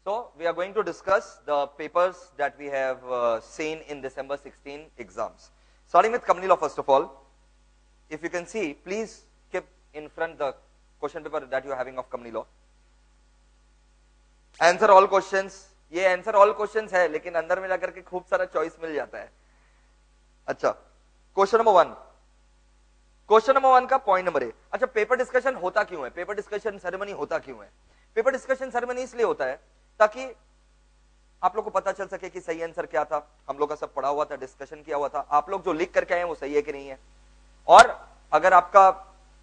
So we are going to discuss the papers that we have seen in December 16 exams. Starting with company law first of all. If you can see, please keep in front the question paper that you are having of company law. Answer all questions. ये answer all questions है, लेकिन अंदर में जाकर के खूब सारा choice मिल जाता है. अच्छा, क्वेश्चन नंबर 1. क्वेश्चन नंबर 1 का पॉइंट नंबर 1. अच्छा, पेपर डिस्कशन होता क्यों है? पेपर डिस्कशन सेरेमनी होता क्यों है? पेपर डिस्कशन सेरेमनी इसलिए होता है ताकि आप लोग को पता चल सके कि सही आंसर क्या था. हम लोग का सब पढ़ा हुआ था, डिस्कशन किया हुआ था. आप लोग जो लिख करके आए हैं वो सही है कि नहीं है. और अगर आपका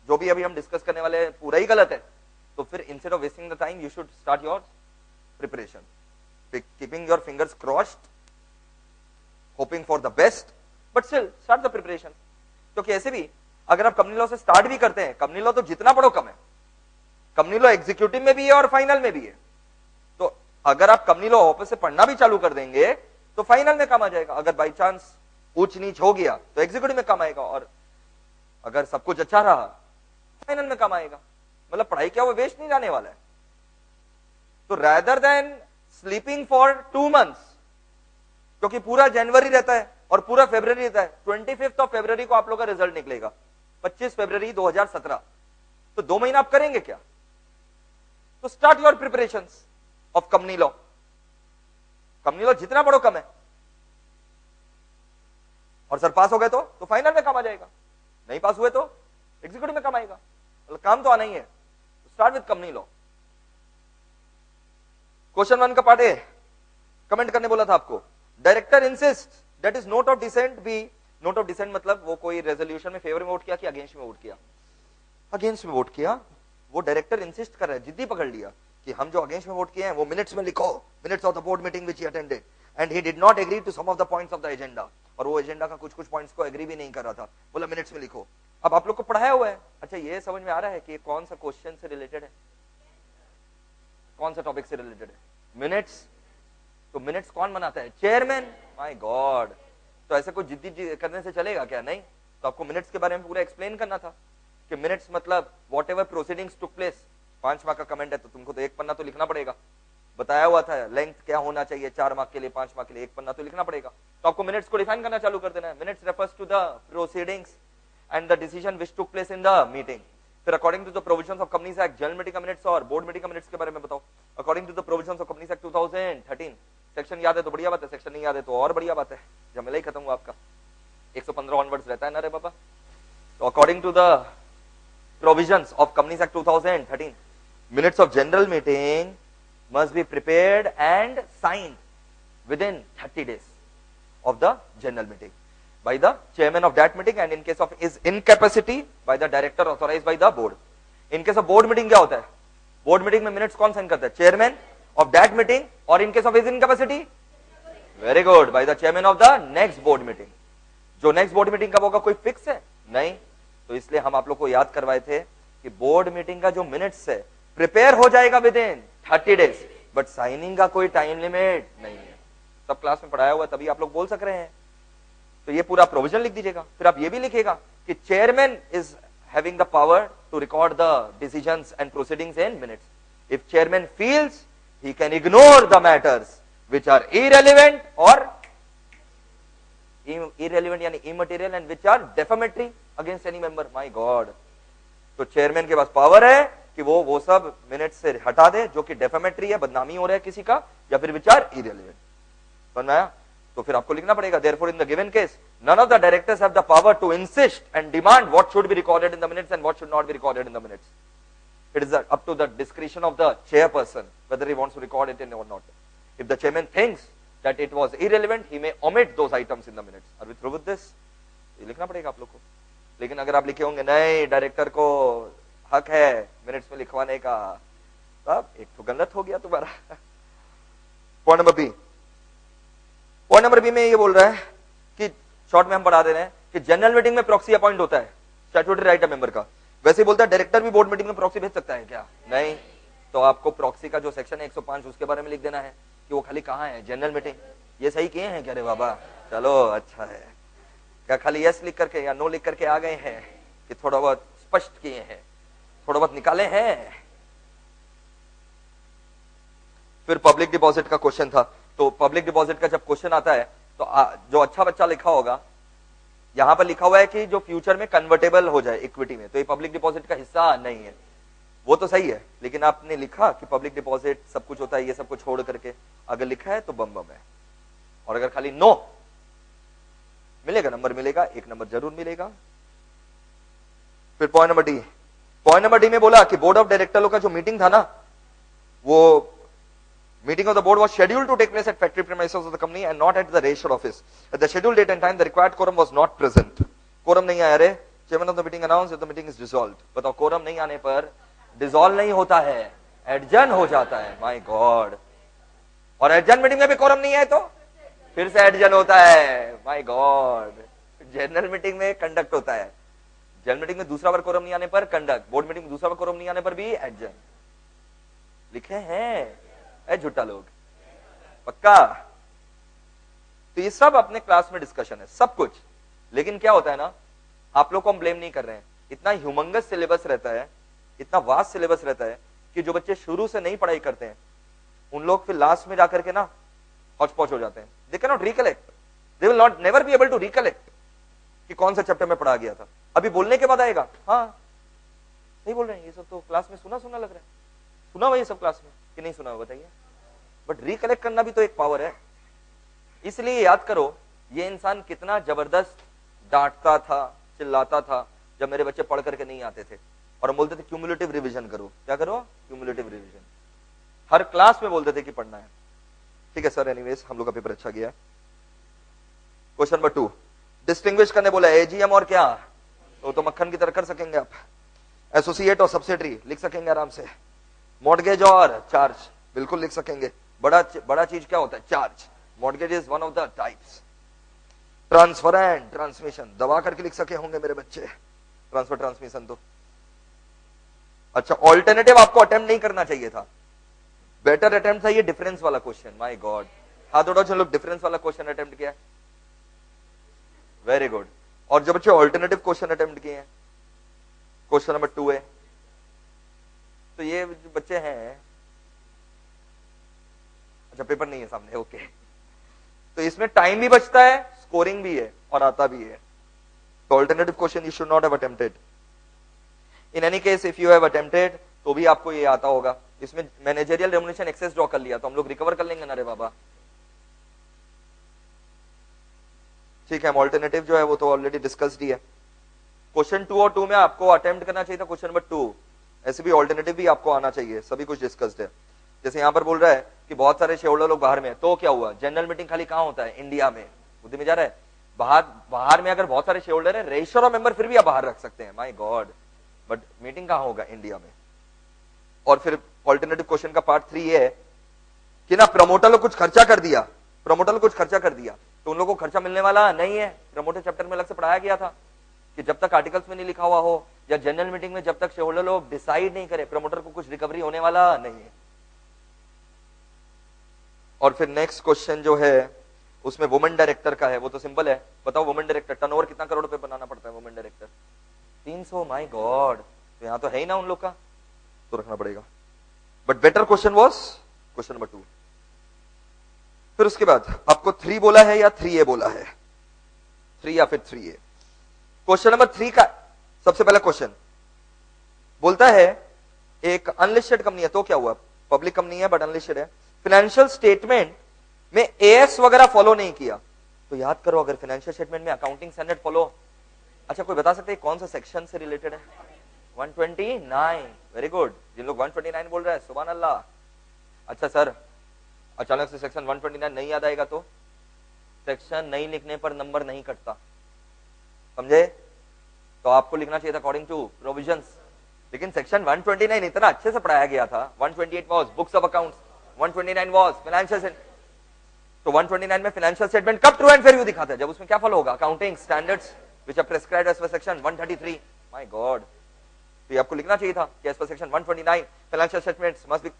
जो भी अभी हम डिस्कस करने वाले हैं पूरा ही गलत है, तो फिर instead of wasting the time you should start your preparation, keeping your fingers crossed, hoping for the best, but still start the preparation. क्योंकि ऐसे भी अगर आप कंपनी लॉ से स्टार्ट भी करते हैं, कंपनी लॉ तो जितना पढ़ो कम है. कंपनी लॉ एग्जीक्यूटिव में भी है और फाइनल में भी है. तो अगर आप कंपनी लॉ वापस से पढ़ना भी चालू कर देंगे तो फाइनल में काम आ जाएगा. अगर बाई चांस ऊंच नीच हो गया तो एग्जीक्यूटिव में काम आएगा, और अगर सब कुछ अच्छा रहा फाइनल में काम आएगा. मतलब पढ़ाई क्या वो वेस्ट नहीं जाने वाला है. तो rather than sleeping for 2 months, क्योंकि पूरा जनवरी रहता है और पूरा फरवरी रहता है. 25 ऑफ फरवरी को आप लोग का रिजल्ट निकलेगा, 25 फरवरी 2017. तो 2 महीना आप करेंगे क्या? तो start your preparation of company law. Company law जितना पढ़ो कम है. और सर पास हो गए तो फाइनल में काम आ जाएगा. नहीं पास हुए तो एग्जीक्यूटिव में काम आएगा. मतलब काम तो आना ही है. Start with company law. Question 1 का पार्ट ए कमेंट करने बोला था आपको. Director insist that is note of dissent B. Note of dissent मतलब वो कोई रेजोल्यूशन में फेवर में वोट किया कि अगेंस्ट में वोट किया? अगेंस्ट में वोट किया. वो डायरेक्टर इंसिस्ट कर रहा है, जिद्दी पकड़ लिया कि हम जो अगेंस्ट में वोट किए हैं वो मिनट्स में लिखो, minutes of the board meeting which he attended, and he did not agree to some of the points of the agenda. और वो एजेंडा का कुछ पॉइंट्स को एग्री भी नहीं कर रहा था, बोला मिनट्स में लिखो. अब आप लोग को पढ़ाया हुआ है. अच्छा, ये समझ में आ रहा है कि कौन सा क्वेश्चन से रिलेटेड है, कौन सा टॉपिक से रिलेटेड है? मिनट्स. तो मिनट्स कौन बनाता है? चेयरमैन. My god. तो ऐसे कोई जिद्दी करने से चलेगा क्या? नहीं. तो आपको मिनट्स के बारे में पूरा एक्सप्लेन करना था कि मिनट्स मतलब what ever proceedings took place. 5 mark का कमेंट है तो तुमको तो 1 पन्ना तो लिखना पड़ेगा. बताया हुआ था लेंथ क्या होना चाहिए, 4 मार्क के लिए, 5 मार्क के लिए 1 पन्ना तो लिखना पड़ेगा. तो आपको मिनट्स को डिफाइन करना चालू कर देना है. Minutes refers to the proceedings and the decision which took place in the meeting. फिर according to the provisions of companies act, general meeting का मिनट्स और बोर्ड मीटिंग का मिनट्स के बारे में बताओ. According to the provisions of companies act 2013. Section याद है तो बढ़िया बात है, सेक्शन नहीं याद है तो और बढ़िया बात है, झमेला ही खत्म हुआ आपका. 115 ऑनवर्ड्स रहता है ना रे बाबा. तो according to the provisions of companies act 2013, minutes of general meeting must be prepared and signed within 30 days of the general meeting by the chairman of that meeting, and in case of his incapacity by the director authorized by the board. In case of board meeting क्या होता है? board meeting में minutes कौन sign करता है? chairman of that meeting, और in case of his incapacity, very good, by the chairman of the next board meeting. जो next board meeting कब होगा कोई फिक्स है? नहीं. तो इसलिए हम आप लोग को याद करवाए थे कि बोर्ड मीटिंग का जो मिनट्स है प्रिपेयर हो जाएगा with in 30 days, but signing का कोई टाइम लिमिट नहीं है. सब क्लास में पढ़ाया हुआ, तभी आप लोग बोल सक रहे हैं. तो ये पूरा प्रोविजन लिख दीजिएगा. फिर आप ये भी लिखेगा कि chairman is having the power to record the decisions and proceedings in minutes. If chairman feels he can ignore the matters which are irrelevant और इररिलेवेंट यानी immaterial and which are defamatory against any member. My god. तो chairman के पास power है कि वो सब minute से हटा दे जो कि डेफेमेटरी है, बदनामी हो रहा है किसी का, या फिर विचार इररिलेवेंट. समझ में आया? तो फिर आपको लिखना पड़ेगा therefore in the given case none of the directors have the power to insist and demand what should be recorded in the minutes and what should not be recorded in the minutes. It is up to the discretion of the chairperson whether he wants to record it in or not. If the chairman thinks that it was irrelevant, he may omit those items in the minutes. Are we through with this? ये लिखना पड़ेगा आप लोग को. लेकिन अगर आप लिखे होंगे नहीं डायरेक्टर को हक है मिनट्स में लिखवाने का, तब एक तो गलत हो गया तुम्हारा. Point number B. Point number B में ये बोल रहा है कि शॉर्ट में हम पढ़ा दे रहे हैं कि जनरल मीटिंग में प्रॉक्सी अपॉइंट होता है, स्टैट्यूटरी राइट है मेंबर का. वैसे ही बोलता है डायरेक्टर भी बोर्ड मीटिंग में प्रॉक्सी भेज सकता है क्या? नहीं. तो आपको प्रॉक्सी का जो सेक्शन है 105 उसके बारे में लिख देना है कि वो खाली कहाँ है? General meeting. ये सही किए हैं क्या रे बाबा? चलो अच्छा है. क्या खाली यस लिख करके या नो लिख करके आ गए हैं कि थोड़ा बहुत स्पष्ट किए हैं, थोड़ा बहुत निकाले हैं? फिर पब्लिक डिपॉजिट का क्वेश्चन था, तो पब्लिक डिपॉजिट का जब क्वेश्चन आता है तो जो अच्छा बच्चा लिखा होगा, यहां पर लिखा हुआ है कि जो फ्यूचर में कन्वर्टेबल हो जाए इक्विटी में, तो ये पब्लिक डिपॉजिट का हिस्सा नहीं है। वो तो सही है, लेकिन आपने लिखा कि पब्लिक डिपॉजिट सब कुछ होता है, ये सब कुछ छोड़ करके अगर लिखा है तो बम बम है। और अगर खाली नो मिलेगा, नंबर मिलेगा, 1 नंबर जरूर मिलेगा। फिर point number D, point number D में बोला कि बोर्ड ऑफ डायरेक्टर का जो मीटिंग था ना, वो meeting of the board was scheduled to take place at factory premises of the company and not at the register office. At the scheduled date and time, the required quorum was not present. Quorum नहीं आया रे, chairman of the meeting announced that the meeting is dissolved. बताओ, quorum नहीं आने पर dissolve नहीं होता है, adjourn हो जाता है। My God! और adjourn meeting में भी quorum नहीं है तो फिर से adjourn होता है। My God! जनरल मीटिंग में कंडक्ट होता है, जनरल मीटिंग में दूसरा बार quorum नहीं आने पर कंडक्ट, बोर्ड मीटिंग में दूसरा बार quorum नहीं आने पर भी adjourn लिखे हैं। झूठा लोग पक्का। तो ये सब अपने क्लास में डिस्कशन है, सब कुछ। लेकिन क्या होता है ना, आप लोग को हम ब्लेम नहीं कर रहे हैं, इतना ह्यूमंगस सिलेबस रहता है, इतना वास्ट सिलेबस रहता है कि जो बच्चे शुरू से नहीं पढ़ाई करते हैं उन लोग फिर लास्ट में जाकर के ना हौच पौच हो जाते हैं। They can not recollect, they will not never be able to recollect कि कौन सा चैप्टर में पढ़ा गया था। अभी बोलने के बाद आएगा, हाँ नहीं बोल रहे हैं, ये सब तो क्लास में सुना सुना लग रहा है। सुना हुआ ये सब क्लास में कि नहीं सुना हुआ बताइए। बट रिकलेक्ट करना भी तो एक पावर है। इसलिए याद करो, ये इंसान कितना जबरदस्त डांटता था, चिल्लाता था जब मेरे बच्चे पढ़ करके नहीं आते थे, और हम बोलते थे क्यूमुलेटिव रिवीजन करो। क्या करो? Cumulative revision. हर क्लास में बोलते थे कि पढ़ना है। ठीक है सर, एनीवेज हम लोग का पेपर अच्छा गया। क्वेश्चन नंबर 2, डिस्टिंग्विश करने बोला, एजीएम और क्या, तो मक्खन की तरह कर सकेंगे आप। एसोसिएट और सब्सिडरी लिख सकेंगे आराम से। मॉर्गेज और चार्ज बिल्कुल लिख सकेंगे। बड़ा चीज क्या होता है? Charge. Mortgage is one of the types. Transfer and transmission दबा करके लिख सके होंगे मेरे बच्चे, ट्रांसफर ट्रांसमिशन तो। अच्छा, ऑल्टरनेटिव आपको अटेम्प्ट नहीं करना चाहिए था, बेटर अटेम्प्ट था ये डिफरेंस वाला क्वेश्चन। माय गॉड, हाथ उठाओ जो लोग डिफरेंस वाला क्वेश्चन अटेम्प्ट किया। Very good. और जो बच्चे ऑल्टरनेटिव क्वेश्चन अटेम्प्ट किए हैं, क्वेश्चन नंबर 2 है, तो ये जो बच्चे हैं, अच्छा पेपर नहीं है सामने, ओके। तो इसमें टाइम भी बचता है, स्कोरिंग भी है और आता भी है। तो alternative question you should not have attempted. In any case if you have attempted तो भी आपको ये आता होगा। इसमें मैनेजरियल रेम्युनरेशन एक्सेस ड्रॉ कर लिया तो हम लोग रिकवर कर लेंगे ना रे बाबा। ठीक है, ऑल्टरनेटिव जो है वो तो ऑलरेडी डिस्कस्ड ही है। क्वेश्चन 2 और 2 में आपको अटेम्प्ट करना चाहिए था क्वेश्चन नंबर 2, ऐसे भी ऑल्टरनेटिव भी आपको आना चाहिए, सभी कुछ डिस्कस्ड है। जैसे यहां पर बोल रहा है कि बहुत सारे शेयर होल्डर लोग बाहर में, तो क्या हुआ? जनरल मीटिंग खाली कहां होता है? इंडिया में। बुद्धि में जा रहा है? बाहर में अगर बहुत सारे शेयर होल्डर है, रजिस्टर और मेंबर फिर भी आप बाहर रख सकते हैं, माय गॉड, बट मीटिंग कहां होगा? इंडिया में। और फिर ऑल्टरनेटिव क्वेश्चन का पार्ट 3 ये है कि ना प्रमोटर लोग कुछ खर्चा कर दिया, प्रमोटर लोग कुछ खर्चा कर दिया तो उन लोगों को खर्चा मिलने वाला नहीं है। प्रमोटर चैप्टर में अलग से पढ़ाया गया था कि जब तक आर्टिकल्स में नहीं लिखा हुआ हो या जनरल मीटिंग में जब तक शेयर होल्डर लोग डिसाइड नहीं करे, प्रमोटर को कुछ रिकवरी होने वाला नहीं है। और फिर नेक्स्ट क्वेश्चन जो है उसमें वुमेन डायरेक्टर का है, वो तो सिंपल है। बताओ वुमेन डायरेक्टर टर्नओवर कितना करोड़ पे बनाना पड़ता है? Women director 300। माय गॉड, तो यहां तो है ही ना उन लोग का, तो रखना पड़ेगा। But better question was question number 2। फिर उसके बाद आपको 3 बोला है या 3A बोला है? 3 या फिर 3A। क्वेश्चन नंबर 3 का सबसे पहला क्वेश्चन बोलता है एक अनलिस्टेड कंपनी है, तो क्या हुआ? पब्लिक कंपनी है बट अनलिस्टेड है, फाइनेंशियल स्टेटमेंट में एएस वगैरह फॉलो नहीं किया। तो याद करो, अगर फाइनेंशियल स्टेटमेंट में अकाउंटिंग स्टैंडर्ड फॉलो, अच्छा कोई बता सकते हैं कौन सा सेक्शन से रिलेटेड है? 129। वेरी गुड, जिन लोग 129 बोल रहे हैं सुभान अल्लाह। अच्छा सर, अचानक से सेक्शन 129 नहीं याद आएगा तो? सेक्शन नहीं लिखने पर नंबर नहीं कटता, समझे? तो आपको लिखना चाहिए था अकॉर्डिंग टू प्रोविजंस, लेकिन सेक्शन 129 इतना अच्छे से पढ़ाया गया था। 128 was books of accounts, 129 was financial. तो 129 में फाइनेंशियल स्टेटमेंट कब ट्रू एंड फेयर व्यू दिखाता है? जब उसमें क्या फॉलो होगा? Accounting standards which are prescribed as per section 133। My god, तो आपको लिखना चाहिए था कि as per section 129 financial statements must be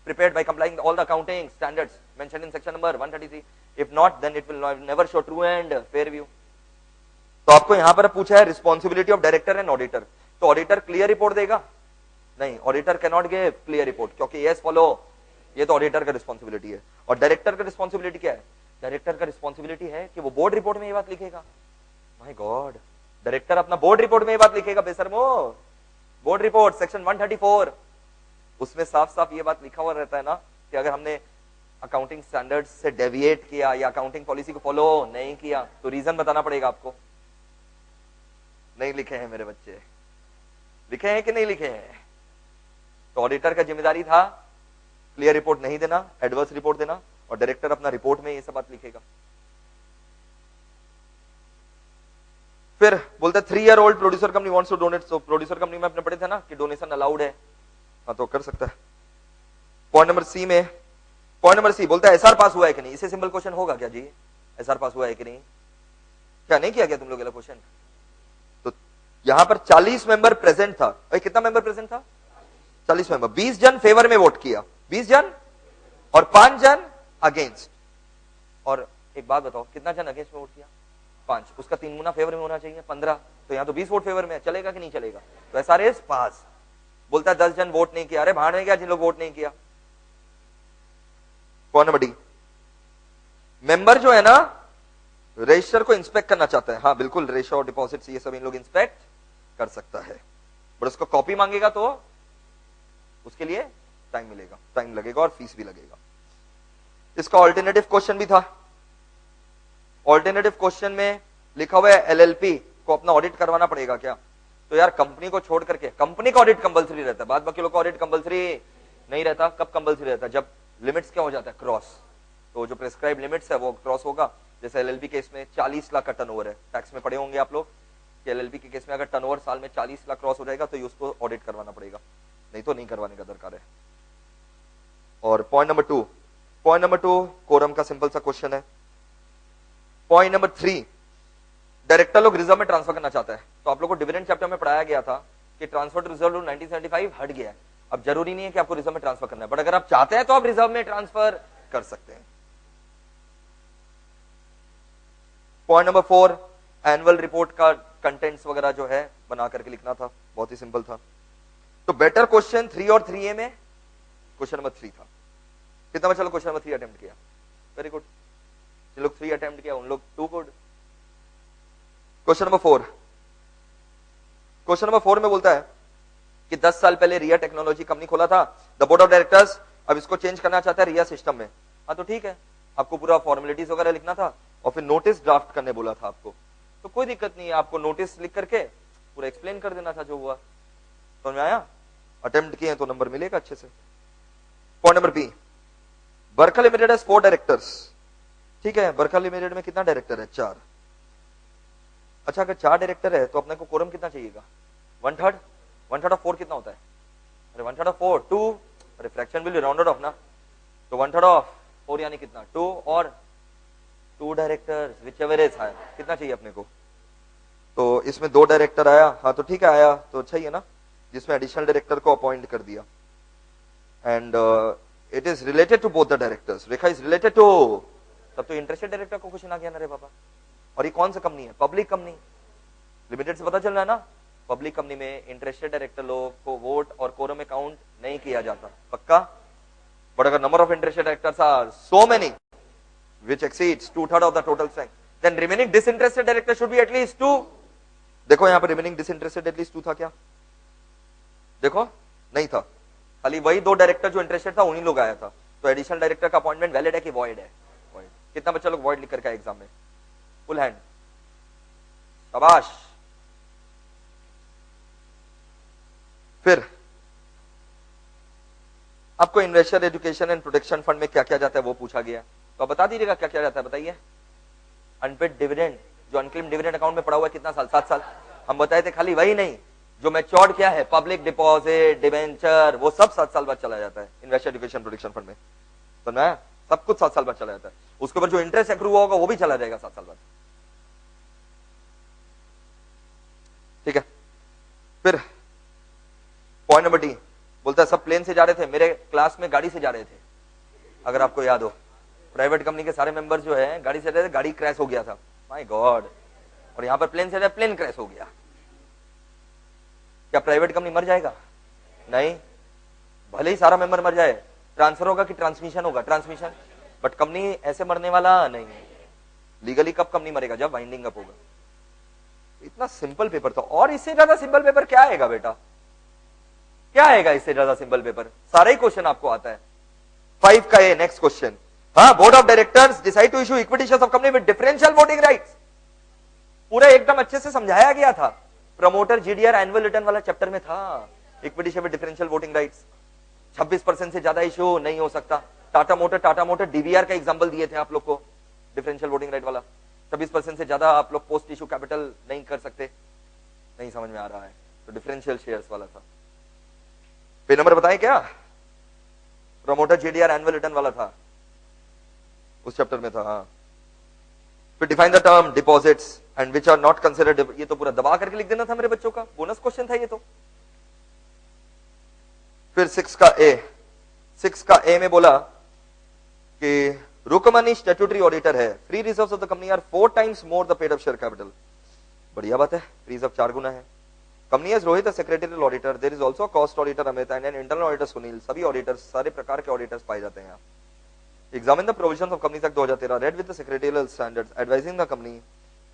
prepared by complying all the accounting standards mentioned in section number 133. If not, then it will never show true and fair view. तो आपको यहां पर पूछा है responsibility of director and auditor, तो auditor clear report देगा? नहीं, auditor can not give clear report, क्योंकि यस फॉलो ये तो ऑडिटर का रिस्पॉन्सिबिलिटी है। और डायरेक्टर का रिस्पॉन्सिबिलिटी क्या है? डायरेक्टर का रिस्पॉन्सिबिलिटी है कि वो बोर्ड रिपोर्ट में ये बात लिखेगा। माय गॉड, डायरेक्टर अपना बोर्ड रिपोर्ट में ये बात लिखेगा। बेशर्मो, बोर्ड रिपोर्ट सेक्शन 134, उसमें साफ साफ ये बात लिखा हुआ रहता है ना कि अगर हमने अकाउंटिंग स्टैंडर्ड्स से डेविएट किया या अकाउंटिंग पॉलिसी को फॉलो नहीं किया तो रीजन बताना पड़ेगा आपको। नहीं लिखे हैं मेरे बच्चे? लिखे हैं कि नहीं लिखे हैं? तो ऑडिटर का जिम्मेदारी था क्लियर रिपोर्ट नहीं देना, एडवर्स रिपोर्ट देना, और डायरेक्टर अपना रिपोर्ट में ये सब बात लिखेगा। फिर बोलता है 3 year old producer company wants to donate. So producer company में अपने पढ़े थे ना कि डोनेशन अलाउड है, हाँ तो कर सकता है। पॉइंट नंबर सी में, पॉइंट नंबर सी बोलता है एसआर पास हुआ है कि नहीं। इससे सिंपल क्वेश्चन होगा क्या जी? एसआर पास हुआ है कि नहीं? क्या नहीं किया गया तुम लोग ये क्वेश्चन? तो यहां पर 40 मेंबर प्रेजेंट था। भाई कितना मेंबर प्रेजेंट था? 40 मेंबर। 20 जन फेवर में वोट किया, 20 जन, और 5 जन अगेंस्ट। और एक बात बताओ, कितना जन अगेंस्ट में वोट किया? 5। उसका 3 गुना फेवर में होना चाहिए, 15। तो यहां तो 20 वोट फेवर में, चलेगा कि नहीं चलेगा? तो एसआर इज पास। बोलता है 10 जन वोट नहीं किया। अरे भाड़ में गया जिन लोग वोट नहीं किया। कौन बड़ी मेंबर जो है ना रजिस्टर को इंस्पेक्ट करना चाहता है, हाँ बिल्कुल, रेशो और डिपॉजिट ये सब इन लोग इंस्पेक्ट कर सकता है, बट उसको कॉपी मांगेगा तो उसके लिए टाइम मिलेगा, टाइम लगेगा और फीस भी लगेगा। इसका ऑल्टरनेटिव क्वेश्चन भी था। ऑल्टरनेटिव क्वेश्चन में लिखा हुआ है एलएलपी को अपना ऑडिट करवाना पड़ेगा क्या? तो यार कंपनी को छोड़ करके, कंपनी का ऑडिट कंपलसरी रहता है, बाद बाकी लोग का ऑडिट कंपलसरी नहीं रहता। कब कंपलसरी रहता है? जब लिमिट्स क्या हो जाता है, क्रॉस। तो जो प्रेस्क्राइब लिमिट्स है वो क्रॉस होगा। जैसे एलएलपी केस में 40 लाख का टर्नओवर है, टैक्स में पढ़े होंगे आप लोग कि एलएलपी के केस में अगर टर्नओवर साल में 40 लाख क्रॉस हो जाएगा तो उसको ऑडिट करवाना पड़ेगा, नहीं तो नहीं करवाने का दरकार है। और point number 2, point number 2 quorum का सिंपल सा क्वेश्चन है। पॉइंट नंबर 3, डायरेक्टर लोग रिजर्व में ट्रांसफर करना चाहता है। तो आप लोग को डिविडेंड चैप्टर में पढ़ाया गया था कि ट्रांसफर टू रिजर्व 1975 हट गया है। अब जरूरी नहीं है कि आपको रिजर्व में ट्रांसफर करना है, बट अगर आप चाहते हैं तो आप रिजर्व में ट्रांसफर कर सकते हैं। पॉइंट नंबर 4, एनुअल रिपोर्ट का कंटेंट्स वगैरह जो है बना करके लिखना था, बहुत ही सिंपल था। तो बेटर क्वेश्चन 3 और 3A में क्वेश्चन नंबर 3 था। कितना बच्चा लोग क्वेश्चन नंबर 3 अटेम्प्ट किया? Very good. जिन लोग 3 अटेम्प्ट किया उन लोग 2 good. Question number 4, question number 4 में बोलता है कि 10 साल पहले रिया टेक्नोलॉजी कंपनी खोला था, द बोर्ड ऑफ डायरेक्टर्स अब इसको चेंज करना चाहता है रिया सिस्टम में। हाँ तो ठीक है, आपको पूरा फॉर्मेलिटीज वगैरह लिखना था और फिर नोटिस ड्राफ्ट करने बोला था आपको, तो कोई दिक्कत नहीं है, आपको नोटिस लिख करके पूरा एक्सप्लेन कर देना था जो हुआ। समझ में आया? अटेम्प्ट किए तो नंबर मिलेगा अच्छे से। पॉइंट नंबर बी, बरखा लिमिटेड है 4 डायरेक्टर्स। ठीक है, बरखा लिमिटेड में कितना डायरेक्टर है? 4। अच्छा, अगर 4 डायरेक्टर है तो अपने को कोरम कितना चाहिएगा? 1/3। 1/3 ऑफ 4 कितना होता है? अरे 1/3 ऑफ 4 2, अरे fraction will be rounded off ना, तो 1/3 ऑफ 4 यानी कितना? 2 और 2 directors whichever is higher. कितना चाहिए अपने को? तो इसमें 2 डायरेक्टर आया, हाँ तो ठीक है आया तो अच्छा ही है ना, जिसमें एडिशनल डायरेक्टर को अपॉइंट कर दिया। And it is related to both the directors. Rekha is related to, तब तो इंटरेस्टेड डायरेक्टर को क्वेश्चन आ गया ना रे बाबा। और ये कौन सा कंपनी है? पब्लिक कंपनी लिमिटेड से पता चल रहा है ना। पब्लिक कंपनी में इंटरेस्टेड डायरेक्टर लोग को वोट और कोरम में काउंट नहीं किया जाता, पक्का। बट अगर number of interested directors are so many which exceeds 2/3 of the total strength, then remaining disinterested director should be at least 2। देखो यहाँ पर remaining disinterested at least 2 था क्या? देखो नहीं था, खाली वही 2 डायरेक्टर जो इंटरेस्टेड था उन्हीं लोग आया था। तो एडिशनल डायरेक्टर का अपॉइंटमेंट वैलिड है कि वॉइड है? वॉइड। कितना बच्चा लोग वॉइड लिख करके एग्जाम में? फुल हैंड, शाबाश। फिर आपको investor education and protection fund में क्या क्या जाता है वो पूछा गया, तो आप बता दीजिएगा क्या क्या जाता है, बताइए। अनपेड डिविडेंड, जो अनक्लेम्ड डिविडेंड अकाउंट में पड़ा हुआ है कितना साल? 7 साल। हम बताए थे खाली वही नहीं, जो मैच्योर्ड क्या है, पब्लिक डिपॉजिट, डिवेंचर, वो सब 7 साल बाद चला जाता है इन्वेस्टर एजुकेशन प्रोटेक्शन फंड में। समझ में? सब कुछ 7 साल बाद चला जाता है। उसके ऊपर जो इंटरेस्ट एक्रू हुआ होगा वो भी चला जाएगा 7 साल बाद। ठीक है। फिर पॉइंट नंबर डी बोलता है सब प्लेन से जा रहे थे, मेरे क्लास में गाड़ी से जा रहे थे, अगर आपको याद हो। प्राइवेट कंपनी के सारे मेंबर्स जो है गाड़ी से रहे थे, गाड़ी क्रैश हो गया था, माय गॉड। और यहां पर प्लेन से रहे, प्लेन क्रैश हो गया। क्या प्राइवेट कंपनी मर जाएगा? नहीं, भले ही सारा मेंबर मर जाए, ट्रांसफर होगा कि ट्रांसमिशन होगा? ट्रांसमिशन। बट कंपनी ऐसे मरने वाला नहीं है। लीगली कब कंपनी मरेगा? जब वाइंडिंग अप होगा। इतना सिंपल पेपर था, और इससे ज्यादा सिंपल पेपर क्या आएगा बेटा? क्या आएगा इससे ज्यादा सिंपल पेपर? सारा ही क्वेश्चन आपको आता है। 5 का ए, नेक्स्ट क्वेश्चन। हाँ, board of directors decide to issue equity shares of company with differential voting rights. पूरा एकदम अच्छे से समझाया गया था। प्रमोटर जीडीआर एनुअल रिटर्न वाला चैप्टर में था। Equity share with differential voting rights 26% से ज्यादा इशू नहीं हो सकता। टाटा मोटर डीवीआर का एग्जांपल दिए थे आप लोग को, डिफरेंशियल वोटिंग राइट वाला। 26% से ज्यादा आप लोग पोस्ट इशू कैपिटल नहीं कर सकते। नहीं समझ में आ रहा है तो डिफरेंशियल शेयर्स वाला था। पे नंबर बताएं क्या? प्रमोटर जीडीआर एनुअल रिटर्न वाला था, उस चैप्टर में था। हाँ, फिर define the term deposits and which are not considered. ये तो पूरा दबा करके लिख देना था मेरे बच्चों का, बोनस क्वेश्चन था ये तो। फिर 6 का ए में बोला कि रुकमनी स्टैट्यूटरी ऑडिटर है। Free reserves of the company are 4 times more the paid up share capital. बढ़िया बात है, रिजर्व 4 गुना है। Company has Rohit secretarial auditor, there is also cost auditor Amit and an internal auditor Sunil. सभी ऑडिटर्स, सारे प्रकार के ऑडिटर्स पाए जाते हैं यहाँ। Examine the provisions of companies act 2013, read with the secretarial standards, advising the company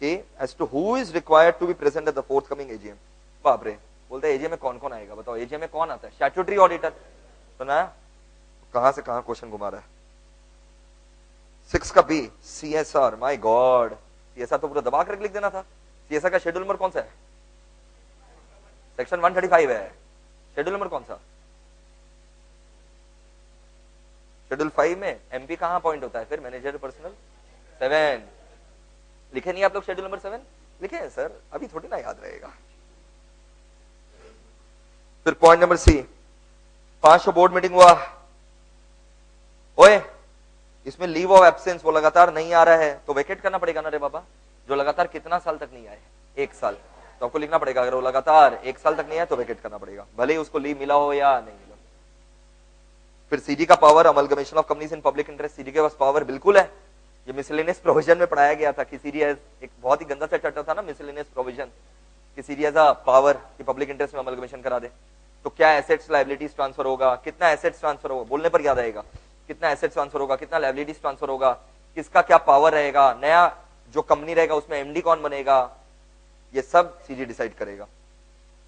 कि as to who is required to be present at the forthcoming AGM. बाप रे, बोलते हैं एजीएम में कौन कौन आएगा? बताओ एजीएम में कौन आता है? Statutory auditor. सुना है? कहां से कहां क्वेश्चन घुमा रहा है। 6 का B, CSR. My god, CSR तो पूरा दबा कर लिख देना था। सीएसआर का शेड्यूल नंबर कौन सा है? सेक्शन 135 है। शेड्यूल नंबर कौन सा? शेड्यूल 5 में एमपी कहां अपॉइंट होता है? फिर मैनेजर पर्सनल 7 लिखे नहीं आप लोग? शेड्यूल नंबर 7 लिखे हैं सर, अभी थोड़ी ना याद रहेगा। फिर point number C, 500 board meeting हुआ। ओए, इसमें लीव ऑफ एब्सेंस, वो लगातार नहीं आ रहा है तो वेकेट करना पड़ेगा ना रे बाबा। जो लगातार कितना साल तक नहीं आए? 1 साल। तो आपको लिखना पड़ेगा, अगर वो लगातार 1 साल तक नहीं आए तो वेकेट करना पड़ेगा, भले ही उसको लीव मिला हो या नहीं मिला। फिर सीडी का power, amalgamation of companies in public interest. CD के पास पावर बिल्कुल है। ये मिसलेनियस प्रोविजन में पढ़ाया गया था कि सीडी एक बहुत ही गंदा सा चैप्टर था ना, मिसलेनियस प्रोविजन, कि सीडी एज अ पावर कि पब्लिक इंटरेस्ट में अमलगमेशन करा दे। तो क्या एसेट्स लायबिलिटीज ट्रांसफर होगा, कितना एसेट्स ट्रांसफर होगा, बोलने पर याद आएगा। कितना एसेट्स ट्रांसफर होगा, कितना लायबिलिटीज ट्रांसफर होगा, किसका क्या पावर रहेगा, नया जो कंपनी रहेगा उसमें एमडी कौन बनेगा, ये सब सीजी डिसाइड करेगा।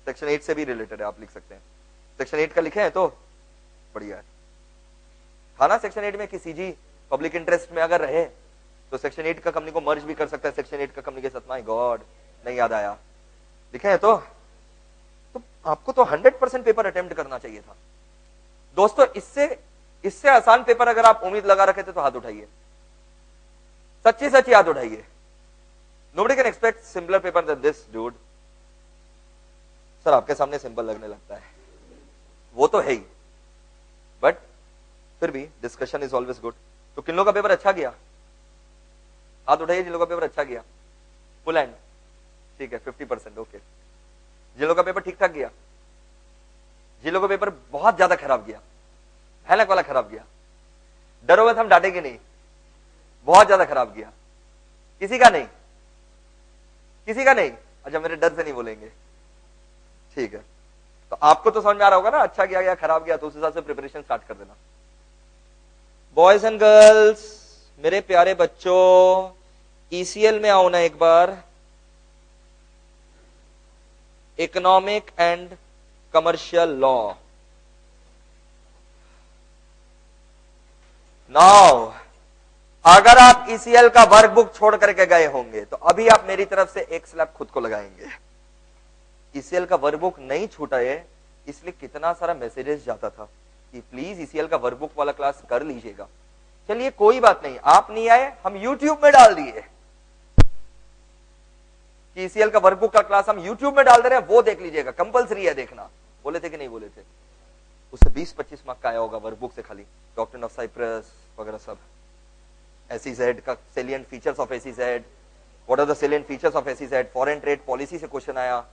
सेक्शन 8 से भी रिलेटेड है, आप लिख सकते हैं। सेक्शन 8 का लिखे हैं तो बढ़िया है। था ना सेक्शन 8 में कि सीजी पब्लिक इंटरेस्ट में अगर रहे तो सेक्शन 8 का कंपनी को मर्ज भी कर सकता है सेक्शन 8 का कंपनी के साथ। माय गॉड, नहीं याद आया। लिखे हैं तो आपको तो 100% पेपर अटेम्प्ट करना चाहिए था दोस्तों। इससे आसान पेपर अगर आप उम्मीद लगा रखे थे तो हाथ उठाइए, सच्ची सच्ची हाथ उठाइए। Nobody can expect simpler paper than this, dude. Sir आपके सामने सिंपल लगने लगता है, वो तो है ही, बट फिर भी डिस्कशन इज ऑलवेज गुड। तो किन लोगों का पेपर अच्छा गया? हाथ उठाइए जिन लोगों का पेपर अच्छा गया। फुल हैंड, ठीक है, 50%, ओके। जिन लोगों का पेपर ठीक ठाक गया, जिन लोगों का पेपर बहुत ज्यादा खराब गया, भयानक वाला खराब गया, डरोगे तो हम डांटेंगे नहीं, बहुत ज्यादा खराब गया, किसी का नहीं, किसी का नहीं। अच्छा, मेरे डर से नहीं बोलेंगे, ठीक है। तो आपको तो समझ में आ रहा होगा ना, अच्छा गया या खराब गया, तो उस हिसाब से प्रिपरेशन स्टार्ट कर देना। बॉयज एंड गर्ल्स, मेरे प्यारे बच्चों, ईसीएल में आओ ना एक बार। Economic and commercial law. Now अगर आप ईसीएल का वर्कबुक छोड़ करके गए होंगे तो अभी आप मेरी तरफ से एक स्लैप खुद को लगाएंगे। ईसीएल का वर्कबुक नहीं छूटा है, इसलिए कितना सारा मैसेजेस जाता था कि प्लीज ईसीएल का वर्कबुक वाला क्लास कर लीजिएगा। चलिए कोई बात नहीं, आप नहीं आए, हम यूट्यूब में डाल दिए कि ईसीएल का वर्कबुक का क्लास हम यूट्यूब में डाल दे रहे हैं, वो देख लीजिएगा, कंपलसरी है देखना। बोले थे कि नहीं बोले थे? उससे 20-25 मार्क का आया होगा वर्कबुक से, खाली डॉक्ट्रिन ऑफ साइप्रस वगैरह सब। SEZ का salient features of SEZ, what are the salient features of SEZ, foreign trade policy से क्वेश्चन आया,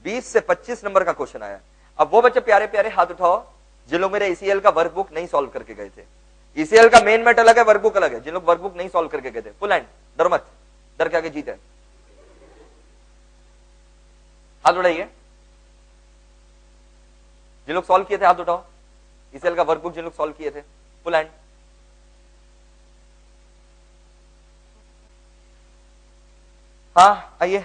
20 से 25 नंबर का क्वेश्चन आया। अब वो बच्चे प्यारे प्यारे हाथ उठाओ जिन लोग मेरे ईसीएल का वर्कबुक नहीं सॉल्व करके गए थे। ईसीएल का मेन मैट अलग है, वर्कबुक अलग है। जिन लोग वर्कबुक नहीं सॉल्व करके गए थे, फुल हैंड, डर मत, डर के आगे जीत है। हाथ उठाइए जिन लोग सॉल्व किए थे, हाथ उठाओ। ईसीएल का वर्कबुक जिन लोग सॉल्व किए थे, फुल हैंड। हाँ आइए,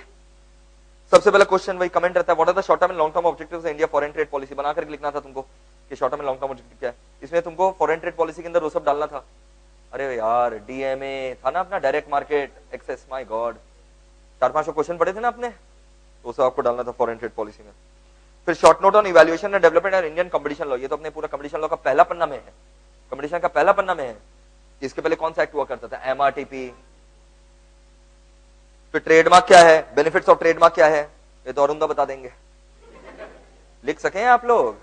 सबसे पहला क्वेश्चन वही कमेंट रहता है, what are the short term and long term objectives of India foreign trade policy, बना करके लिखना था तुमको कि short term and long term objective क्या है। इसमें तुमको फॉरेन ट्रेड पॉलिसी के अंदर वो सब डालना था। अरे यार डीएमए था ना अपना, direct market access, my god, 4-5 question पढ़े थे ना आपने, तो सब आपको डालना था फॉरेन ट्रेड पॉलिसी में। फिर short note on evaluation and development और इंडियन कंपटीशन लॉ, ये तो अपने पूरा कंपटीशन लॉ का पहला पन्ना में है, कंपटीशन का पहला पन्ना में है। इसके पहले कौन सा एक्ट हुआ करता था, एमआरटीपी। फिर ट्रेडमार्क क्या है, बेनिफिट्स ऑफ ट्रेडमार्क क्या है, ये तो अरुंदा बता देंगे, लिख सके आप लोग,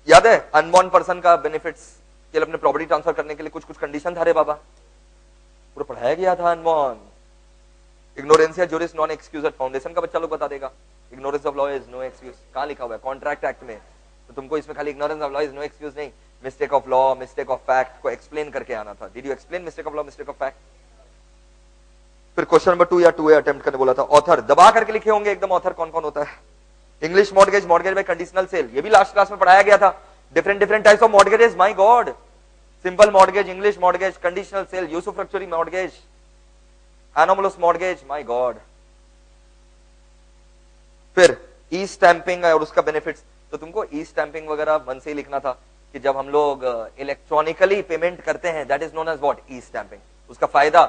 याद है अनबॉर्न पर्सन का बेनिफिट्स के लिए अपने प्रॉपर्टी ट्रांसफर करने के लिए कुछ कुछ कंडीशन था रे बाबा, पूरा पढ़ाया गया था अनबॉर्न। इग्नोरेंसिया जुरिस नॉन एक्सक्यूज, फाउंडेशन का बच्चा लोग बता देगा, ignorance of law is no excuse, कहां लिखा हुआ है कॉन्ट्रैक्ट एक्ट में, तो तुमको इसमें खाली ignorance of law is no excuse नहीं, mistake of law, mistake of fact को एक्सप्लेन करके आना था। Did you explain mistake of law, mistake of fact. फिर क्वेश्चन नंबर 2 या 2A अटेम्प्ट करने बोला था, ऑथर दबा करके लिखे होंगे एकदम, ऑथर कौन कौन होता है। English mortgage, mortgage by conditional sale, ये भी लास्ट क्लास में पढ़ाया गया था, different different types of mortgages, my God, simple mortgage, English mortgage, conditional sale, usufructuary mortgage, anomalous mortgage, my God. फिर ई स्टैंपिंग और उसका बेनिफिट्स, तो तुमको ई स्टैंपिंग वगैरह मन से ही लिखना था कि जब हम लोग इलेक्ट्रॉनिकली पेमेंट करते हैं, that is known as what, e stamping. उसका फायदा,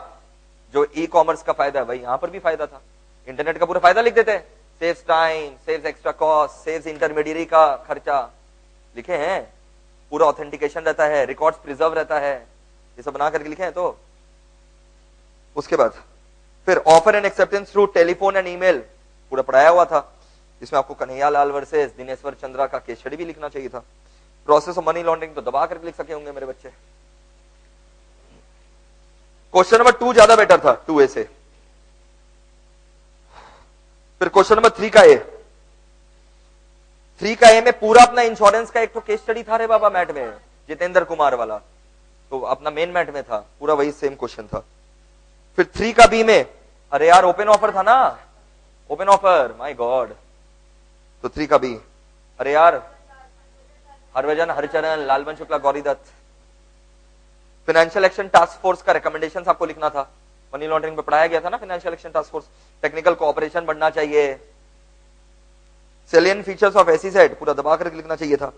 जो ई कॉमर्स का फायदा है वही यहां पर भी फायदा था, इंटरनेट का पूरा फायदा लिख देते हैं, saves time, saves extra cost, saves intermediary का खर्चा, लिखे हैं, पूरा ऑथेंटिकेशन रहता है, रिकॉर्ड्स प्रिजर्व रहता है, ये सब बना करके लिखे हैं। तो उसके बाद फिर offer and acceptance through telephone and email, पूरा पढ़ाया हुआ था, इसमें आपको कन्हैया लाल वर्सेस दिनेश्वर चंद्रा का केस स्टडी भी लिखना चाहिए था। प्रोसेस ऑफ मनी लॉन्ड्रिंग तो दबा करके लिख सके होंगे मेरे बच्चे। क्वेश्चन नंबर 2 ज्यादा बेटर था 2A से। फिर क्वेश्चन नंबर 3 का ए में पूरा अपना इंश्योरेंस का एक तो केस स्टडी था रे बाबा मैट में, जितेंद्र कुमार वाला, तो अपना मेन मैट में था, पूरा वही सेम क्वेश्चन था। फिर 3 का बी में, अरे यार ओपन ऑफर था ना, ओपन ऑफर, माय गॉड, तो 3 का बी, अरे यार Harbhajan Haricharan, Lalban Shukla, Gauri Dutt. Financial action task force का रिकमेंडेशंस आपको लिखना था, मनी लॉन्ड्रिंग पे पढ़ाया गया था ना financial action task force, technical cooperation बढ़ना चाहिए, सेलियन फीचर्स ऑफ एसीजेड पूरा दबा करके लिखना चाहिए था,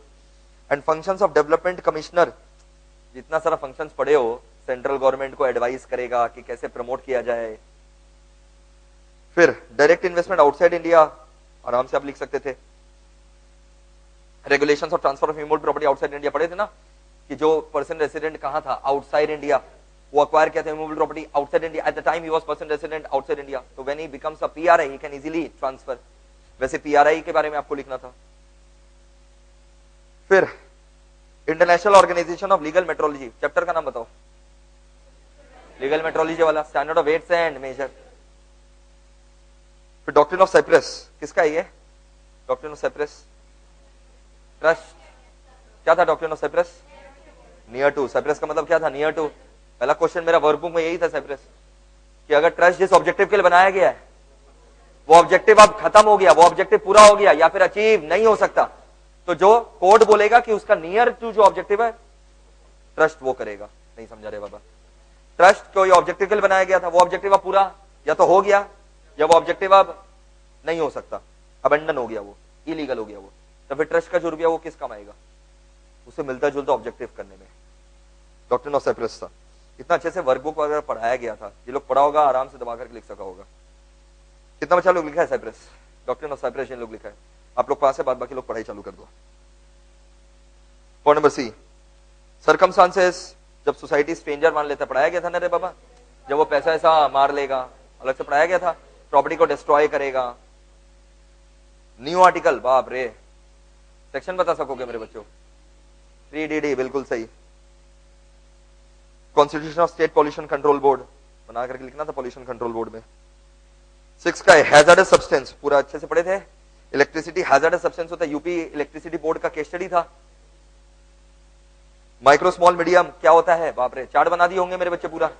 and functions of development commissioner, जितना सारा फंक्शंस पढ़े हो, सेंट्रल गवर्नमेंट को एडवाइस करेगा कि कैसे प्रमोट किया जाए। फिर डायरेक्ट इन्वेस्टमेंट आउटसाइड इंडिया, आराम से आप लिख सकते थे। Regulations of transfer of immovable property outside India पढ़े थे ना, कि जो पर्सन रेसिडेंट कहां था, आउटसाइड इंडिया, वो अक्वायर किया था immovable property outside India, at the time he was person resident outside India, तो when he becomes a PRI he can easily transfer, वैसे पीआरआई के बारे में आपको लिखना था। फिर international organisation of legal metrology, chapter का नाम बताओ, लीगल मेट्रोलॉजी वाला, standard of weights and measure. फिर डॉक्ट्रिन ऑफ साइप्रस, किसका है ये, डॉक्ट्रिन ऑफ साइप्रस, ट्रस्ट, क्या था doctrine of cypres, near to, Cyprus का मतलब क्या था, नियर टू। पहला क्वेश्चन मेरा वर्कबुक में यही था साइप्रस, कि अगर ट्रस्ट जिस ऑब्जेक्टिव के लिए बनाया गया है वो ऑब्जेक्टिव अब खत्म हो गया, वो ऑब्जेक्टिव पूरा हो गया या फिर अचीव नहीं हो सकता, तो जो कोड बोलेगा कि उसका नियर टू जो ऑब्जेक्टिव है ट्रस्ट वो करेगा। नहीं समझा रहे बाबा, ट्रस्ट कोई ऑब्जेक्टिव के लिए बनाया गया था, वो ऑब्जेक्टिव अब पूरा या तो हो गया या वो ऑब्जेक्टिव अब नहीं हो सकता, अबेंडन हो गया, वो इलीगल हो गया वो, तो फिर ट्रस्ट का जो रुपया वो किस काम आएगा, उससे मिलता जुलता ऑब्जेक्टिव करने में। डॉक्ट्रिन ऑफ साइप्रस था, इतना अच्छे से वर्कबुक वगैरह पढ़ाया गया था, ये लोग पढ़ा होगा आराम से दबा करके लिख सका होगा। कितना बच्चा लोग लिखा है साइप्रस, डॉक्ट्रिन ऑफ साइप्रस लोग लिखा है, आप लोग पास है, बाद बाकी लोग पढ़ाई चालू कर दो। पॉइंट नंबर सी, सर्कमस्टांसेस, जब सोसाइटी स्ट्रेंजर मान लेता, पढ़ाया गया था ना रे बाबा, जब वो पैसा ऐसा मार लेगा, अलग से पढ़ाया गया था, प्रॉपर्टी को डिस्ट्रॉय करेगा। न्यू आर्टिकल, बाप रे, सेक्शन बता सकोगे मेरे बच्चों, 3DD बिल्कुल सही। Constitution of state pollution control board बना करके लिखना था पॉल्यूशन कंट्रोल बोर्ड में। 6 का है हैजार्डस सब्सटेंस, पूरा अच्छे से पढ़े थे, इलेक्ट्रिसिटी हैजार्डस सब्सटेंस होता है, यूपी इलेक्ट्रिसिटी बोर्ड का केस स्टडी था। माइक्रो स्मॉल मीडियम क्या होता है, बाप रे, चार्ट बना दिए होंगे मेरे बच्चे पूरा।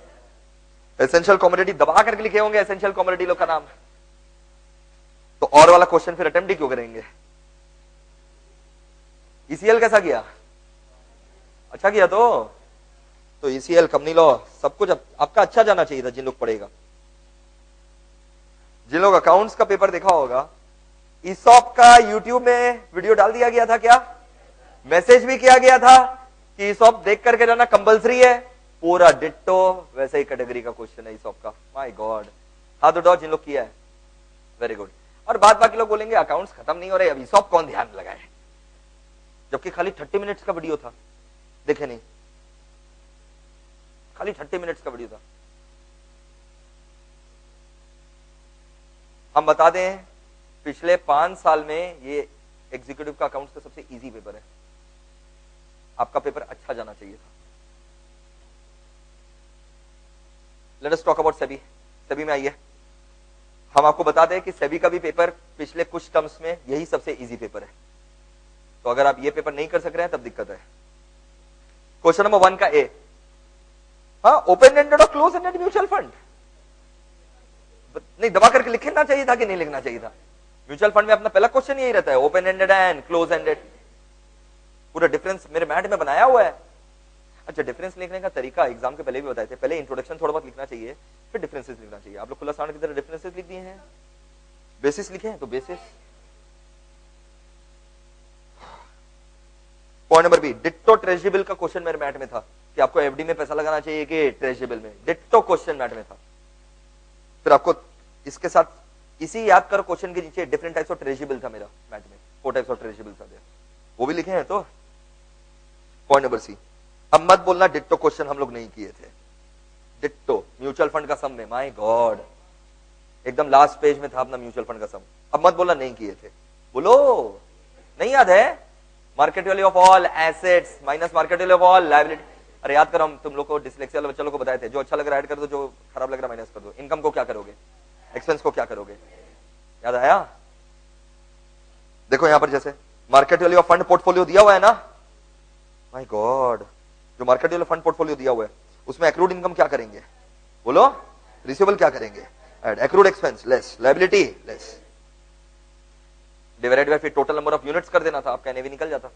एसेंशियल कमोडिटी दबा करके लिखे होंगे एसेंशियल कमोडिटी लोग का नाम, तो और वाला क्वेश्चन फिर अटेम्प्ट ही क्यों करेंगे, ईसीएल कैसा किया? अच्छा किया। तो ईसीएल, कंपनी लॉ, सब कुछ आपका अच्छा जाना चाहिए था जिन लोग पढ़ेगा। जिन लोग अकाउंट्स का पेपर देखा होगा, ईसॉप का यूट्यूब में वीडियो डाल दिया गया था क्या? मैसेज भी किया गया था कि ईसॉप देख करके जाना कंपलसरी है। पूरा डिट्टो वैसे ही कैटेगरी का क्वेश्चन है ईसॉप का। माय गॉड, हाथ उठाओ जिन लोग किया है, वेरी गुड। और बाकी लोग बोलेंगे अकाउंट्स खत्म नहीं हो रहे, अब ईसॉप कौन ध्यान लगाए, जबकि खाली 30 मिनट्स का वीडियो था। देखे नहीं, खाली 30 मिनट्स का वीडियो था। हम बता दें, पिछले 5 साल में ये एग्जीक्यूटिव का अकाउंट्स का सबसे इजी पेपर है। आपका पेपर अच्छा जाना चाहिए था। Let us talk about SEBI. SEBI में आइए, हम आपको बता दें कि सेबी का भी पेपर पिछले कुछ टर्म्स में यही सबसे इजी पेपर है। तो अगर आप ये पेपर नहीं कर सक रहे हैं तब दिक्कत है। क्वेश्चन नंबर 1 का ए, हाँ, ओपन एंडेड और क्लोज एंडेड म्यूचुअल फंड नहीं, दबा करके लिखना चाहिए था कि नहीं लिखना चाहिए था? म्यूचुअल फंड में अपना पहला क्वेश्चन यही रहता है, open ended and close ended. पूरा डिफरेंस मेरे मैट में बनाया हुआ है। अच्छा, डिफरेंस लिखने का तरीका एग्जाम के पहले भी बताए थे। पहले इंट्रोडक्शन थोड़ा बहुत लिखना चाहिए, फिर डिफरेंसेस लिखना चाहिए। आप लोग खुला साउंड की तरह डिफरेंसेस लिख दिए हैं, बेसिस लिखे हैं तो basis. Point number B, ditto traceable का क्वेश्चन मेरे मैट में था कि आपको एफडी में पैसा लगाना चाहिए कि ट्रेजेबल में। डिट्टो क्वेश्चन मैट में था। फिर आपको इसके साथ इसी याद करो, क्वेश्चन के नीचे डिफरेंट टाइप्स ऑफ ट्रेजेबल था मेरा मैट में, 4 टाइप्स ऑफ ट्रेजेबल था, वो भी लिखे हैं। तो पॉइंट नंबर सी, अब मत बोलना डिट्टो क्वेश्चन हम लोग नहीं किए थे। डिट्टो म्यूचुअल फंड का सम में, माय गॉड, एकदम लास्ट पेज में था अपना म्यूचुअल फंड का सम। अब मत बोलना नहीं किए थे, बोलो नहीं याद है? Market value of all assets minus market value of all liability. अरे याद करो, हम तुम लोग को डिसलेक्सिया वाले बच्चों को बताए थे, जो अच्छा लग रहा है ऐड कर दो, जो खराब लग रहा है माइनस कर दो। इनकम को क्या करोगे, एक्सपेंस को क्या करोगे? याद आया? देखो यहां पर जैसे market value of fund portfolio दिया हुआ है ना, माय गॉड, जो मार्केट वैल्यू फंड पोर्टफोलियो दिया हुआ है उसमें एक्रूड इनकम क्या करेंगे? बोलो, रिसीवेबल क्या करेंगे? Add accrued expense less liability less, divided by फिर टोटल नंबर ऑफ यूनिट्स कर देना था, आपका एनएवी निकल जाता।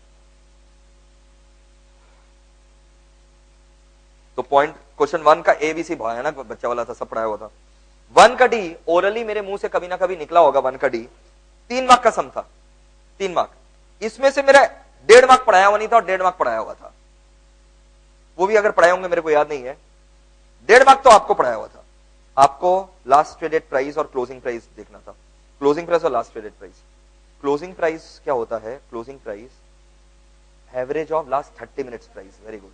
तो पॉइंट क्वेश्चन 1 का एबीसी भयानक बच्चा वाला था, सब पढ़ाया हुआ था। 1 का डी ओरली मेरे मुंह से कभी ना कभी निकला होगा। 1 का डी 3 मार्क का सम था, 3 मार्क। इसमें से मेरा 1.5 मार्क पढ़ाया हुआ नहीं था और 1.5 मार्क पढ़ाया हुआ था। वो भी अगर पढ़ाए होंगे मेरे को याद नहीं है। 1.5 मार्क तो आपको पढ़ाया हुआ था। आपको लास्ट ट्रेडेड प्राइस और क्लोजिंग प्राइस देखना था, क्लोजिंग प्राइस और last traded price. Closing price क्या होता है? Closing price average of last 30 minutes price. Very good,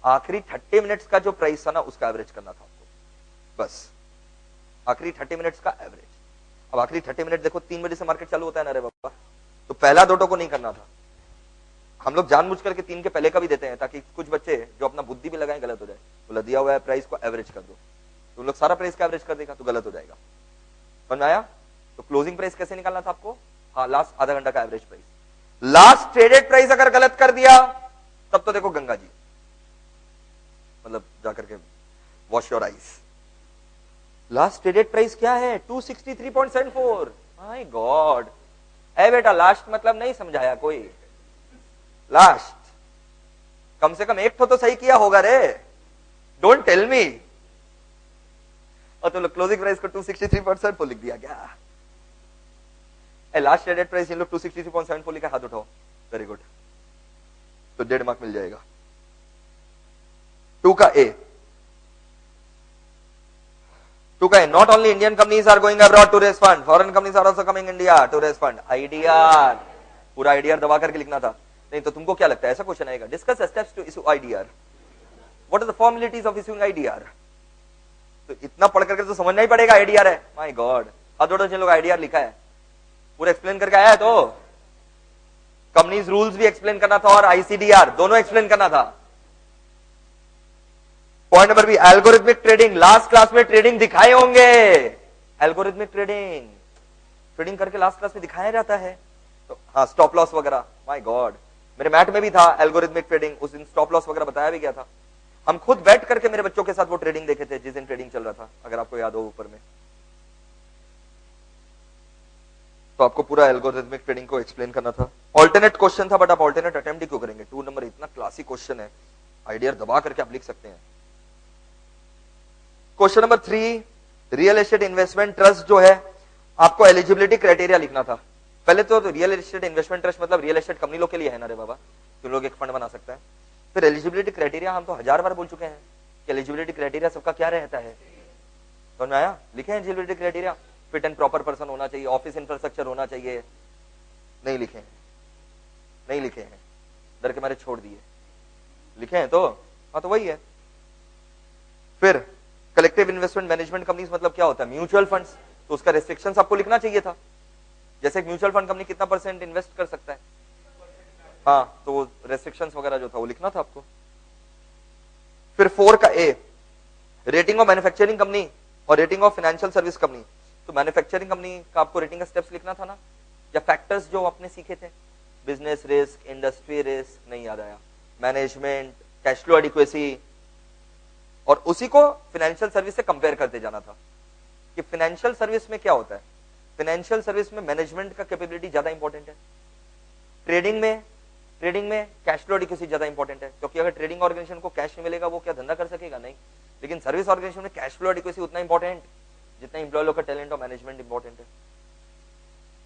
आखिरी 30 मिनट्स का जो प्राइस था ना उसका एवरेज करना था आपको, बस आखिरी 30 मिनट्स का एवरेज। अब आखिरी 30 मिनट देखो, 3 बजे से मार्केट चालू होता है ना रे बाबा, तो पहला 2 को नहीं करना था। हम लोग जानबूझ करके 3 के पहले का भी देते हैं ताकि कुछ बच्चे जो अपना बुद्धि भी लगाएं गलत हो जाए। बोला दिया हुआ है प्राइस को एवरेज कर दो, तो लोग सारा प्राइस का एवरेज कर देगा तो गलत हो जाएगा। समझ में आया? तो क्लोजिंग प्राइस कैसे निकालना था आपको? हाँ, लास्ट आधा घंटा का average price. Last traded price अगर गलत कर दिया तब तो देखो गंगा जी, मतलब जाकर के wash your eyes. Last traded price क्या है? 263.74। माय गॉड, ए बेटा लास्ट मतलब नहीं समझाया कोई। लास्ट कम से कम एक तो सही किया होगा रे, डोंट टेल मी। और तो लोग क्लोजिंग प्राइस को 263.74 लिख दिया क्या? लास्ट ट्रेडेड प्राइस इन लोग 263.74 लिखा, हाथ उठाओ, वेरी गुड। तो 1.5 मार्क मिल जाएगा। 2 का ए, 2 का A, not only Indian companies are going abroad to raise fund, foreign companies are also coming India to raise fund. IDR, पूरा आईडीआर दबा करके लिखना था, नहीं तो तुमको क्या लगता है ऐसा क्वेश्चन आएगा? Discuss steps to issue IDR, what are the formalities of issuing IDR. तो इतना पढ़ करके तो समझना ही पड़ेगा आईडीआर है। माय गॉड, हाथ जिन लोग आईडीआर लिखा है पूरा एक्सप्लेन करके आया है, तो कंपनीज रूल्स भी एक्सप्लेन करना था और आईसीडीआर दोनों एक्सप्लेन करना था। Point number B, algorithmic trading. Last class में ट्रेडिंग दिखाए होंगे, एल्गोरिथमिक ट्रेडिंग, ट्रेडिंग करके लास्ट क्लास में दिखाया जाता है। तो हाँ, स्टॉप लॉस वगैरह, माय गॉड मेरे मैट में भी था एल्गोरिथमिक ट्रेडिंग, उस दिन स्टॉप लॉस वगैरह बताया भी गया था। हम खुद बैठ करके मेरे बच्चों के साथ वो ट्रेडिंग देखे थे जिस दिन ट्रेडिंग चल रहा था, अगर आपको याद हो ऊपर में। तो आपको पूरा एल्गोरिथमिक ट्रेडिंग को एक्सप्लेन करना था। ऑल्टरनेट क्वेश्चन था, बट आप ऑल्टरनेट अटेम्प्ट ही क्यों करेंगे? 2 नंबर इतना क्लासिक क्वेश्चन है, आइडिया दबा करके आप लिख सकते हैं। Question number 3, real estate investment trust जो है, आपको एलिजिबिलिटी क्राइटेरिया लिखना था। पहले तो रियल एस्टेट इन्वेस्टमेंट ट्रस्ट मतलब रियल एस्टेट कंपनी लोग के लिए है ना रे बाबा, तो लोग एक फंड बना सकता है। फिर एलिजिबिलिटी क्राइटेरिया, हम तो 1000 बार बोल चुके हैं कि एलिजिबिलिटी क्राइटेरिया सबका क्या रहता है, समझ में आया? लिखे हैं eligibility criteria, fit and proper person होना चाहिए, ऑफिस इंफ्रास्ट्रक्चर होना चाहिए। नहीं लिखे हैं, नहीं लिखे हैं, डर के मारे छोड़ दिए। लिखे हैं तो हाँ, तो वही है। फिर कलेक्टिव इन्वेस्टमेंट मैनेजमेंट कंपनीज मतलब क्या होता है? म्यूचुअल फंड्स, तो उसका रेस्ट्रिक्शंस आपको लिखना चाहिए था। जैसे म्यूचुअल फंड कंपनी कितना % इन्वेस्ट कर सकता है, हाँ, तो रेस्ट्रिक्शंस वगैरह जो था वो लिखना था आपको। फिर 4 का ए, रेटिंग ऑफ मैन्युफैक्चरिंग कंपनी और rating of financial service company. तो मैन्युफैक्चरिंग कंपनी का आपको रेटिंग का स्टेप्स लिखना था ना, या फैक्टर्स जो आपने सीखे थे, बिजनेस रिस्क, इंडस्ट्री रिस्क, नहीं याद आया, मैनेजमेंट, कैश फ्लो एडिक्वेसी, और उसी को फाइनेंशियल सर्विस से कंपेयर करते जाना था कि फाइनेंशियल सर्विस में क्या होता है। फाइनेंशियल सर्विस में मैनेजमेंट का कैपेबिलिटी ज्यादा इंपॉर्टेंट है, ट्रेडिंग में कैश फ्लो एडिक्वेसी ज्यादा इंपॉर्टेंट है, क्योंकि अगर ट्रेडिंग ऑर्गेनाइजेशन को कैश नहीं मिलेगा वो क्या धंधा कर सकेगा? नहीं। लेकिन सर्विस ऑर्गेनाइजेशन में कैश फ्लो एडिक्वेसी उतना इंपॉर्टेंट जितना एम्प्लॉय लोग का टैलेंट और मैनेजमेंट इंपॉर्टेंट है।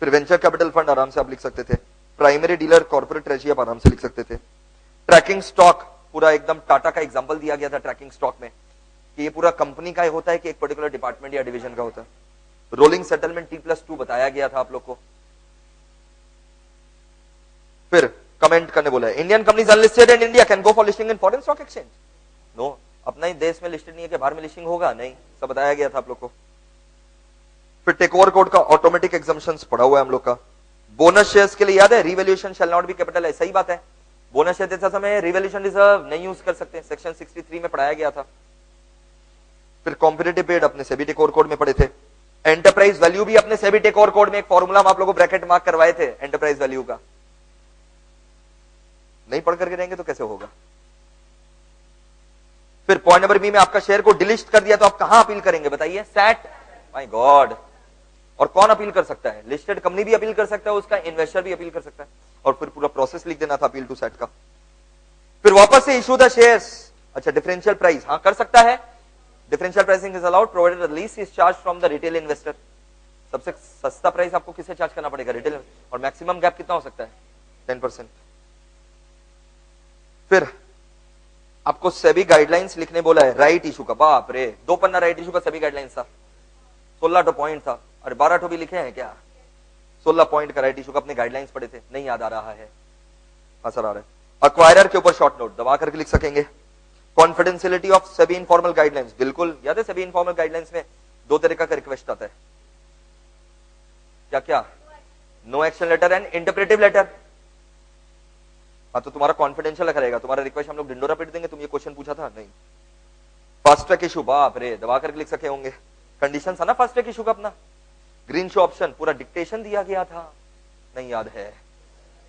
फिर वेंचर कैपिटल फंड आराम से आप लिख सकते थे, प्राइमरी डीलर कॉर्पोरेट ट्रेजरी आप आराम से लिख सकते थे। ट्रैकिंग स्टॉक पूरा एकदम टाटा का एग्जांपल दिया गया था ट्रैकिंग स्टॉक में कि ये पूरा कंपनी का होता है कि एक पर्टिकुलर डिपार्टमेंट या डिवीजन का होता है। रोलिंग सेटलमेंट T+2 बताया गया था आप लोग को। फिर कमेंट करने बोला है, Indian companies unlisted in India can go for listing in foreign stock exchange. No, अपना ही देश में लिस्टेड नहीं है कि बाहर में लिस्टिंग होगा, नहीं, सब बताया गया था आप लोग को। फिर टेक ओवर कोड का ऑटोमेटिक एग्जम्पशंस पढ़ा हुआ है हम लोग का। बोनस शेयर्स के लिए याद है, revaluation shall not be capital है, सही बात है। बोनस शेयर देते समय रिवैल्यूएशन रिजर्व नहीं यूज कर सकते, सेक्शन 63 में पढ़ाया गया था। फिर कॉम्पिटिटिव बिड अपने सेबी टेक ओवर कोड में पढ़े थे। एंटरप्राइज वैल्यू भी अपने सेबी टेक ओवर कोड में एक फॉर्मूला हम आप लोगों को ब्रैकेट मार्क करवाए थे एंटरप्राइज वैल्यू का। नहीं पढ़ करके रहेंगे तो कैसे होगा? फिर पॉइंट नंबर बी में आपका शेयर को डिलिस्ट कर दिया तो आप कहां अपील करेंगे बताइए? SAT, my god. और कौन अपील कर सकता है? लिस्टेड कंपनी भी अपील कर सकता है, उसका इन्वेस्टर भी अपील कर सकता है। और फिर पूरा प्रोसेस लिख देना था अपील टू सैट का। फिर वापस से इशू द शेयर्स। अच्छा, डिफरेंशियल प्राइस, हाँ कर सकता है। Differential pricing is allowed provided the least is charge from the retail investor. सबसे सस्ता प्राइस आपको किसे चार्ज करना पड़ेगा? रिटेल। और मैक्सिमम गैप कितना हो सकता है? 10%। फिर आपको सेबी गाइडलाइंस लिखने बोला है राइट इशू का। बाप रे, 2 पन्ना राइट इशू का सेबी गाइडलाइंस था, 16 पॉइंट था। अरे 12 भी लिखे हैं क्या? 16 पॉइंट का राइट इशू का अपने गाइडलाइंस पढ़े थे, नहीं याद आ रहा है? असर आ रहा है। अक्वायरर के ऊपर शॉर्ट नोट दबा करके लिख सकेंगे। Confidentiality of SEBI informal guidelines, बिल्कुल याद है। सेबी इनफॉर्मल गाइडलाइंस में 2 तरीका का रिक्वेस्ट आता है, क्या क्या? No action letter and interpretive letter. हाँ, तो तुम्हारा कॉन्फिडेंशियल रहेगा, तुम्हारा रिक्वेस्ट हम लोग डिंडोरा पीट देंगे, तुम ये क्वेश्चन पूछा था नहीं। फास्ट ट्रैक इशू, बाप रे, दबा करके लिख सके होंगे। कंडीशन था ना फास्ट ट्रैक इशू का अपना। ग्रीन शो ऑप्शन पूरा डिक्टेशन दिया गया था, नहीं याद है?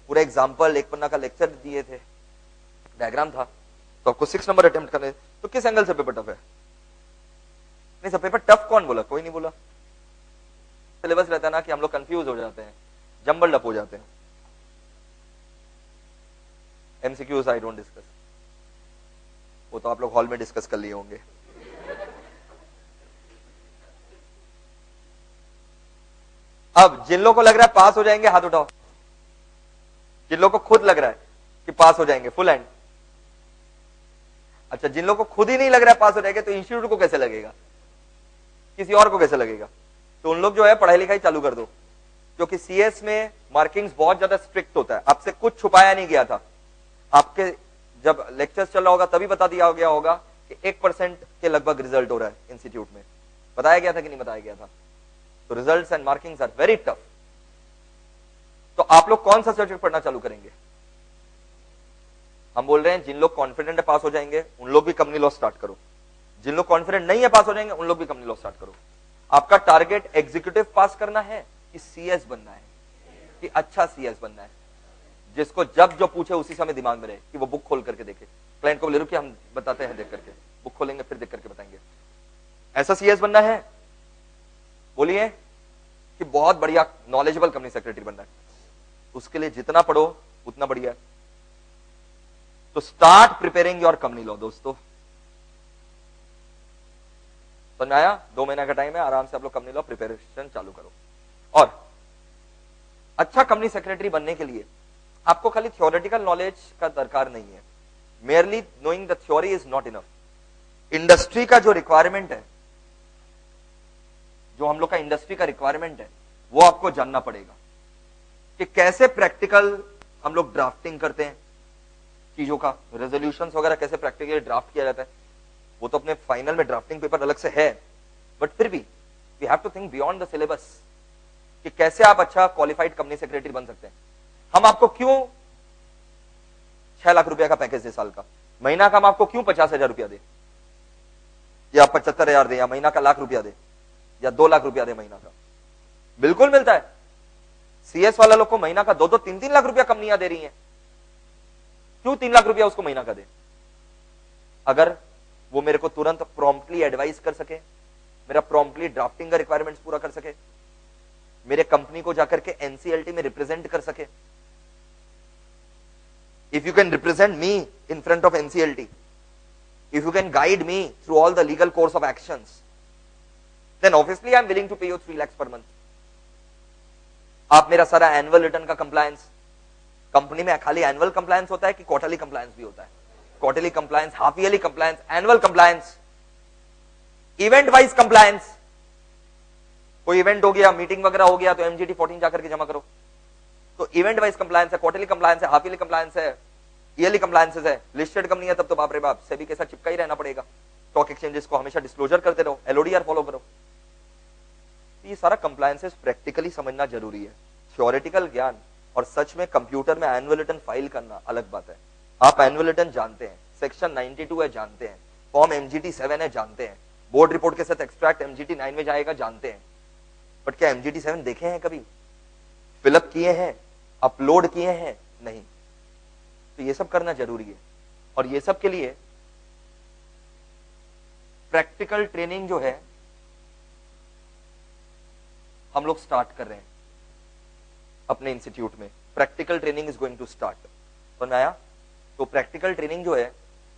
पूरा एग्जाम्पल 1 पन्ना का लेक्चर दिए थे, डायग्राम था। तो आपको 6 नंबर अटेम्प्ट करने। तो किस एंगल से पेपर टफ है? नहीं सर, पेपर टफ कौन बोला? कोई नहीं बोला। सिलेबस रहता है ना कि हम लोग कंफ्यूज हो जाते हैं, जंबल अप हो जाते हैं। एमसीक्यूज आई डोंट डिस्कस, वो तो आप लोग हॉल में डिस्कस कर लिए होंगे। अब जिन लोगों को लग रहा है पास हो जाएंगे हाथ उठाओ। जिन लोगों को खुद लग रहा है कि पास हो जाएंगे, फुल हैंड। अच्छा, जिन लोगों को खुद ही नहीं लग रहा है पास हो जाएंगे, तो इंस्टीट्यूट को कैसे लगेगा? किसी और को कैसे लगेगा? तो उन लोग जो है पढ़ाई लिखाई चालू कर दो, क्योंकि सीएस में मार्किंग्स बहुत ज्यादा स्ट्रिक्ट होता है। आपसे कुछ छुपाया नहीं गया था। आपके जब लेक्चर्स चल रहा होगा तभी बता दिया गया होगा कि 1% के लगभग रिजल्ट हो रहा है इंस्टीट्यूट में। बताया गया था कि नहीं बताया गया था? तो results and markings are very tough. तो आप लोग कौन सा सब्जेक्ट पढ़ना चालू करेंगे? हम बोल रहे हैं जिन लोग कॉन्फिडेंट है पास हो जाएंगे उन लोग भी कंपनी लॉ स्टार्ट करो, जिन लोग कॉन्फिडेंट नहीं है पास हो जाएंगे उन लोग भी कंपनी लॉ स्टार्ट करो। आपका टारगेट एग्जीक्यूटिव पास करना है कि सीएस बनना है? कि अच्छा सीएस बनना है जिसको जब जो पूछे उसी समय दिमाग में रहे, कि वो बुक खोल करके देखे। क्लाइंट को बोले रुकिए हम बताते हैं देख करके, बुक खोलेंगे फिर देख करके बताएंगे। ऐसा सीएस बनना है? बोलिए कि कि बहुत बढ़िया नॉलेजेबल कंपनी सेक्रेटरी बनना है, उसके लिए जितना पढ़ो उतना बढ़िया है। तो start preparing your company law दोस्तों। समझ में आया? 2 महीना का टाइम है, आराम से आप लोग कंपनी लॉ प्रिपरेशन चालू करो। और अच्छा कंपनी सेक्रेटरी बनने के लिए आपको खाली थियोरेटिकल नॉलेज का दरकार नहीं है। Merely knowing the theory is not enough. Industry का जो रिक्वायरमेंट है, जो हम लोग का इंडस्ट्री का रिक्वायरमेंट है, वो आपको जानना पड़ेगा कि कैसे प्रैक्टिकल हम लोग ड्राफ्टिंग करते हैं चीजों का, रेजोल्यूशंस वगैरह कैसे प्रैक्टिकली ड्राफ्ट किया जाता है। वो तो अपने फाइनल में ड्राफ्टिंग पेपर अलग से है, बट फिर भी we have to think beyond the syllabus कि कैसे आप अच्छा क्वालिफाइड कंपनी सेक्रेटरी बन सकते हैं। हम आपको क्यों 6 लाख रुपया का पैकेज दे साल का, महीना का हम आपको क्यों 50,000 रुपया दे, या 75,000 दे, या महीना का लाख रुपया दे, या 2 लाख रुपया दे महीना का? बिल्कुल मिलता है। सीएस वाला लोग को महीना का 2-2, 3-3 लाख रुपया कंपनियां दे रही हैं। क्यों 3 लाख रुपया उसको महीना का दे? अगर वो मेरे को तुरंत प्रॉम्प्टली एडवाइस कर सके, मेरा प्रॉम्प्टली ड्राफ्टिंग का रिक्वायरमेंट्स पूरा कर सके, मेरे कंपनी को जाकर के एनसीएलटी में रिप्रेजेंट कर सके। If you can represent me in front of NCLT, if you can guide me through all the legal course of actions, then obviously I am willing to pay you 3 lakhs per month. आप मेरा सारा annual return का compliance, company में खाली annual compliance होता है कि quarterly compliance भी होता है? Quarterly compliance, half yearly compliance, annual compliance, event wise compliance. कोई इवेंट हो गया, मीटिंग वगैरह हो गया, तो एमजीटी 14 जाकर के जमा करो। तो इवेंट वाइज कंप्लायंस है, क्वार्टरली कंप्लायंस है, हाफ ईयरली कंप्लायंस है, ईयरली कंप्लायंसेस है। लिस्टेड कंपनी है तब तो बाप रे बाप सेबी के साथ चिपका ही रहना पड़ेगा। स्टॉक एक्सचेंजेस को हमेशा डिस्क्लोजर करते रहो, एलओडीआर फॉलो करो। ये सारा कंप्लायंसेस प्रैक्टिकली समझना जरूरी है। थ्योरेटिकल ज्ञान और सच में कंप्यूटर में एनुअल रिटर्न फाइल करना अलग बात है। आप एनुअल रिटर्न जानते हैं, सेक्शन 92 है जानते हैं, फॉर्म एमजीटी 7 है जानते हैं, बोर्ड रिपोर्ट के साथ एक्सट्रैक्ट एमजीटी 9 में जाएगा जानते हैं, बट क्या एमजीटी 7 देखे हैं कभी? फिलअप किए हैं, अपलोड किए हैं? नहीं। तो ये सब करना जरूरी है। और ये सब के लिए प्रैक्टिकल ट्रेनिंग जो है हम लोग स्टार्ट कर रहे हैं अपने इंस्टीट्यूट में। Practical training is going to start. समझ में आया? तो प्रैक्टिकल ट्रेनिंग जो है,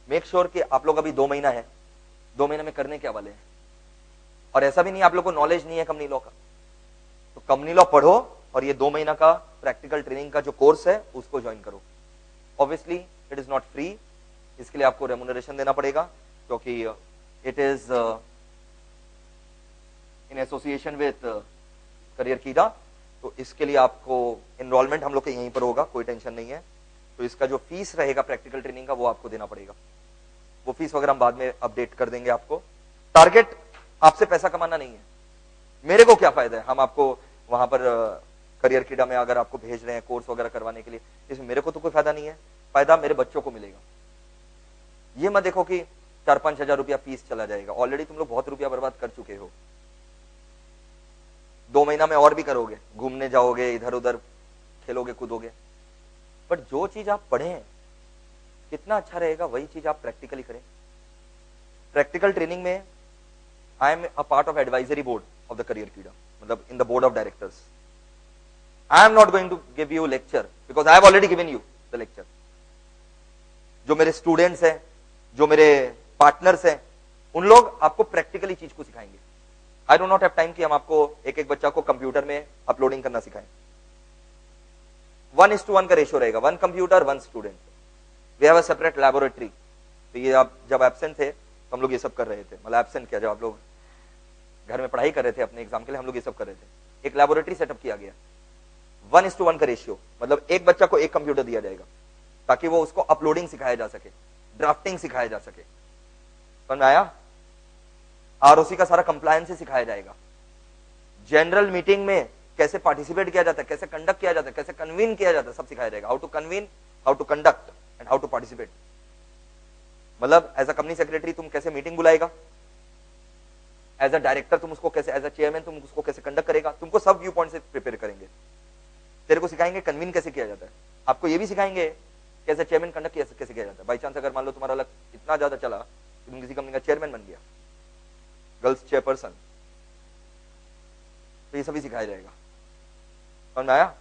मेक श्योर कि आप लोग अभी 2 महीना है, 2 महीने में करने क्या वाले हैं। और ऐसा भी नहीं आप लोग को नॉलेज नहीं है कंपनी लॉ का, तो कंपनी लॉ पढ़ो और ये 2 महीना का प्रैक्टिकल ट्रेनिंग का जो कोर्स है उसको ज्वाइन करो। Obviously it is not free, इसके लिए आपको रेम्यूनरेशन देना पड़ेगा, क्योंकि it is in association with career कीड़ा। तो इसके लिए आपको एनरोलमेंट हम लोग के यहीं पर होगा, कोई टेंशन नहीं है। तो इसका जो फीस रहेगा प्रैक्टिकल ट्रेनिंग का वो आपको देना पड़ेगा। वो फीस वगैरह हम बाद में अपडेट कर देंगे आपको। टारगेट आपसे पैसा कमाना नहीं है। मेरे को क्या फायदा है, हम आपको वहां पर करियर कीड़ा में अगर आपको भेज रहे हैं कोर्स वगैरह करवाने के लिए, इसमें मेरे को तो कोई फायदा नहीं है, फायदा मेरे बच्चों को मिलेगा। ये मत देखो कि 4-5 हजार रुपया फीस चला जाएगा, ऑलरेडी तुम लोग बहुत रुपया बर्बाद कर चुके हो। 2 महीना में और भी करोगे, घूमने जाओगे, इधर उधर खेलोगे कूदोगे, बट जो चीज आप पढ़े हैं कितना अच्छा रहेगा, वही चीज आप प्रैक्टिकली करें। प्रैक्टिकल ट्रेनिंग में I am a part of advisory board of the career कीड़ा, मतलब in the board of directors. I am not going to give you lecture because I have already given you the lecture. जो मेरे students हैं, जो मेरे partners हैं, उन लोग आपको प्रैक्टिकली चीज को सिखाएंगे। I do not have time कि हम आपको एक एक बच्चा को कंप्यूटर में अपलोडिंग करना सिखाएं। 1:1 का रेशियो रहेगा, 1 computer 1 student. We have a separate laboratory. तो ये आप जब एब्सेंट थे तो हम लोग ये सब कर रहे थे, मतलब एब्सेंट क्या, जब आप लोग घर में पढ़ाई कर रहे थे अपने एग्जाम के लिए, हम लोग ये सब कर रहे थे। एक लैबोरेटरी सेटअप किया गया, 1:1 का रेशियो, मतलब एक बच्चा को एक कंप्यूटर दिया जाएगा ताकि वो उसको अपलोडिंग सिखाया जा सके, ड्राफ्टिंग सिखाया जा सके। समझ में आया? आरओसी का सारा कंप्लायंस ही सिखाया जाएगा। जनरल मीटिंग में कैसे पार्टिसिपेट किया जाता है, कैसे कंडक्ट किया जाता है, कैसे कन्वीन किया जाता है, सब सिखाया जाएगा। How to convene, how to conduct and how to participate. मतलब एज अ कंपनी सेक्रेटरी तुम कैसे मीटिंग बुलाएगा, एज अ डायरेक्टर तुम उसको कैसे, एज अ चेयरमैन तुम उसको कैसे कंडक्ट करेगा, तुमको सब व्यू पॉइंट से प्रिपेयर करेंगे। तेरे को सिखाएंगे कन्वीन कैसे किया जाता है, आपको ये भी सिखाएंगे कैसे चेयरमैन कंडक्ट कैसे किया जाता है। बाई चांस अगर मान लो तुम्हारा लक इतना ज्यादा चला कि तुम किसी कंपनी का चेयरमैन बन गया, गर्ल्स चेयरपर्सन, तो ये सभी सिखाया जाएगा। समझ में आया?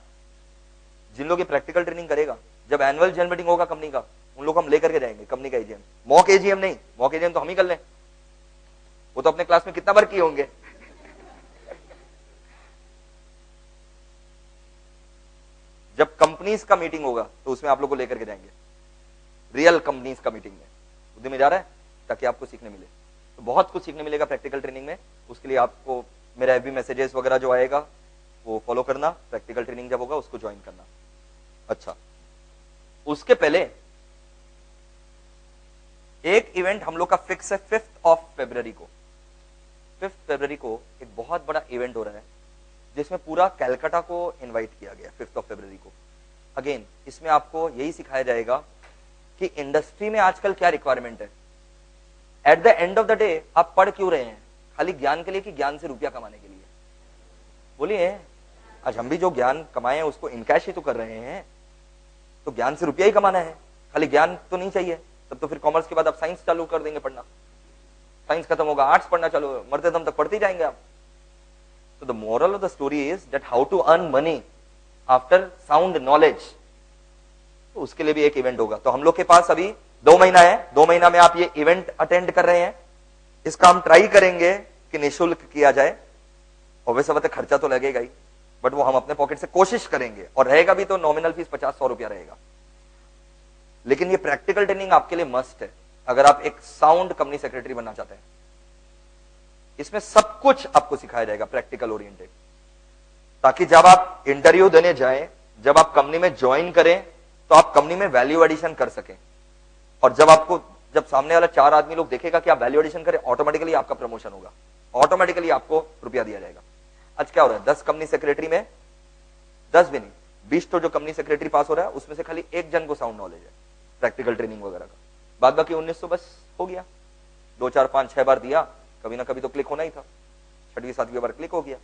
जिन लोग ये प्रैक्टिकल ट्रेनिंग करेगा, जब एनुअल जनरल मीटिंग होगा कंपनी का, उन लोग हम लेकर के जाएंगे कंपनी का एजीएम। मॉक एजीएम नहीं, मॉक एजीएम तो हम ही कर लें, वो तो अपने क्लास में कितना बार किए होंगे। जब कंपनीज का मीटिंग होगा तो उसमें आप लोग को लेकर के जाएंगे, रियल कंपनीज का मीटिंग में उद्यमी में जा रहा है, ताकि आपको सीखने मिले। तो बहुत कुछ सीखने मिलेगा प्रैक्टिकल ट्रेनिंग में। उसके लिए आपको मेरा एफबी मैसेजेस वगैरह जो आएगा वो फॉलो करना, प्रैक्टिकल ट्रेनिंग जब होगा उसको ज्वाइन करना। अच्छा, उसके पहले एक इवेंट हम लोग का फिक्स है 5 फरवरी को। 5 फरवरी को एक बहुत बड़ा इवेंट हो रहा है, जिसमें पूरा कैलकाटा को इनवाइट किया गया 5 फरवरी को। अगेन इसमें आपको यही सिखाया जाएगा कि इंडस्ट्री में आजकल क्या रिक्वायरमेंट है। At the end of the day आप पढ़ क्यों रहे हैं? खाली ज्ञान के लिए कि ज्ञान से रुपया कमाने के लिए? बोलिए, आज हम भी जो ज्ञान कमाए हैं उसको इनकैश ही तो कर रहे हैं, तो ज्ञान से रुपया ही कमाना है, खाली ज्ञान तो नहीं चाहिए। तब तो फिर कॉमर्स के बाद आप साइंस चालू कर देंगे पढ़ना, साइंस खत्म होगा आर्ट्स पढ़ना चालू, मरते दम तक पढ़ते ही जाएंगे आप। तो the moral of the story is that how to earn money after sound knowledge. तो उसके लिए भी एक इवेंट होगा। तो हम लोग के पास अभी 2 महीना है, 2 महीना में आप ये इवेंट अटेंड कर रहे हैं। इसका हम ट्राई करेंगे कि निःशुल्क किया जाए, और वैसे बात खर्चा तो लगेगा ही, बट वो हम अपने पॉकेट से कोशिश करेंगे, और रहेगा भी तो नॉमिनल फीस 50-100 रुपया रहेगा। लेकिन ये प्रैक्टिकल ट्रेनिंग आपके लिए मस्ट है अगर आप एक साउंड कंपनी सेक्रेटरी बनना चाहते हैं। इसमें सब कुछ आपको सिखाया जाएगा प्रैक्टिकल ओरिएंटेड, ताकि जब आप इंटरव्यू देने जाएं, जब आप कंपनी में ज्वाइन करें, तो आप कंपनी में वैल्यू एडिशन कर सकें। और जब सामने वाला 4 आदमी लोग देखेगा कि आप वैल्यू एडिशन करें, ऑटोमेटिकली आपका प्रमोशन होगा, ऑटोमेटिकली आपको रुपया दिया जाएगा। आज क्या हो रहा है, 10 कंपनी सेक्रेटरी में, 10 भी नहीं 20 तो जो कंपनी सेक्रेटरी पास हो रहा है, उसमें से खाली 1 जन को साउंड नॉलेज है प्रैक्टिकल ट्रेनिंग वगैरह का। बाद बाकी 1900 बस हो गया, 2, 4, 5, 6 बार दिया, कभी ना कभी तो क्लिक होना ही था, 6वीं 7वीं बार क्लिक हो गया।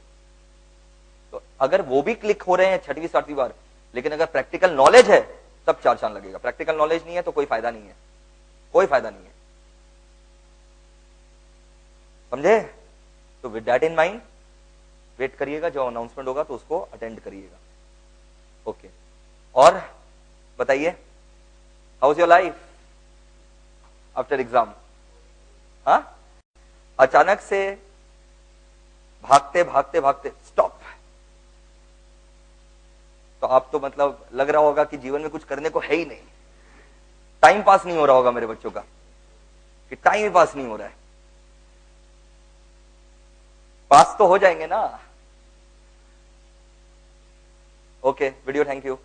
तो अगर वो भी क्लिक हो रहे हैं 6वीं 7वीं बार, लेकिन अगर प्रैक्टिकल नॉलेज है तब 4 चांद लगेगा। प्रैक्टिकल नॉलेज नहीं है तो कोई फायदा नहीं है, कोई फायदा नहीं है। समझे? तो with that in mind wait करिएगा, जो अनाउंसमेंट होगा तो उसको अटेंड करिएगा। ओके, और बताइए, how is your life after exam? हाँ, अचानक से भागते भागते भागते स्टॉप, तो आप तो मतलब लग रहा होगा कि जीवन में कुछ करने को है ही नहीं, टाइम पास नहीं हो रहा होगा मेरे बच्चों का, कि टाइम ही पास नहीं हो रहा है। पास तो हो जाएंगे ना। Okay video, thank you.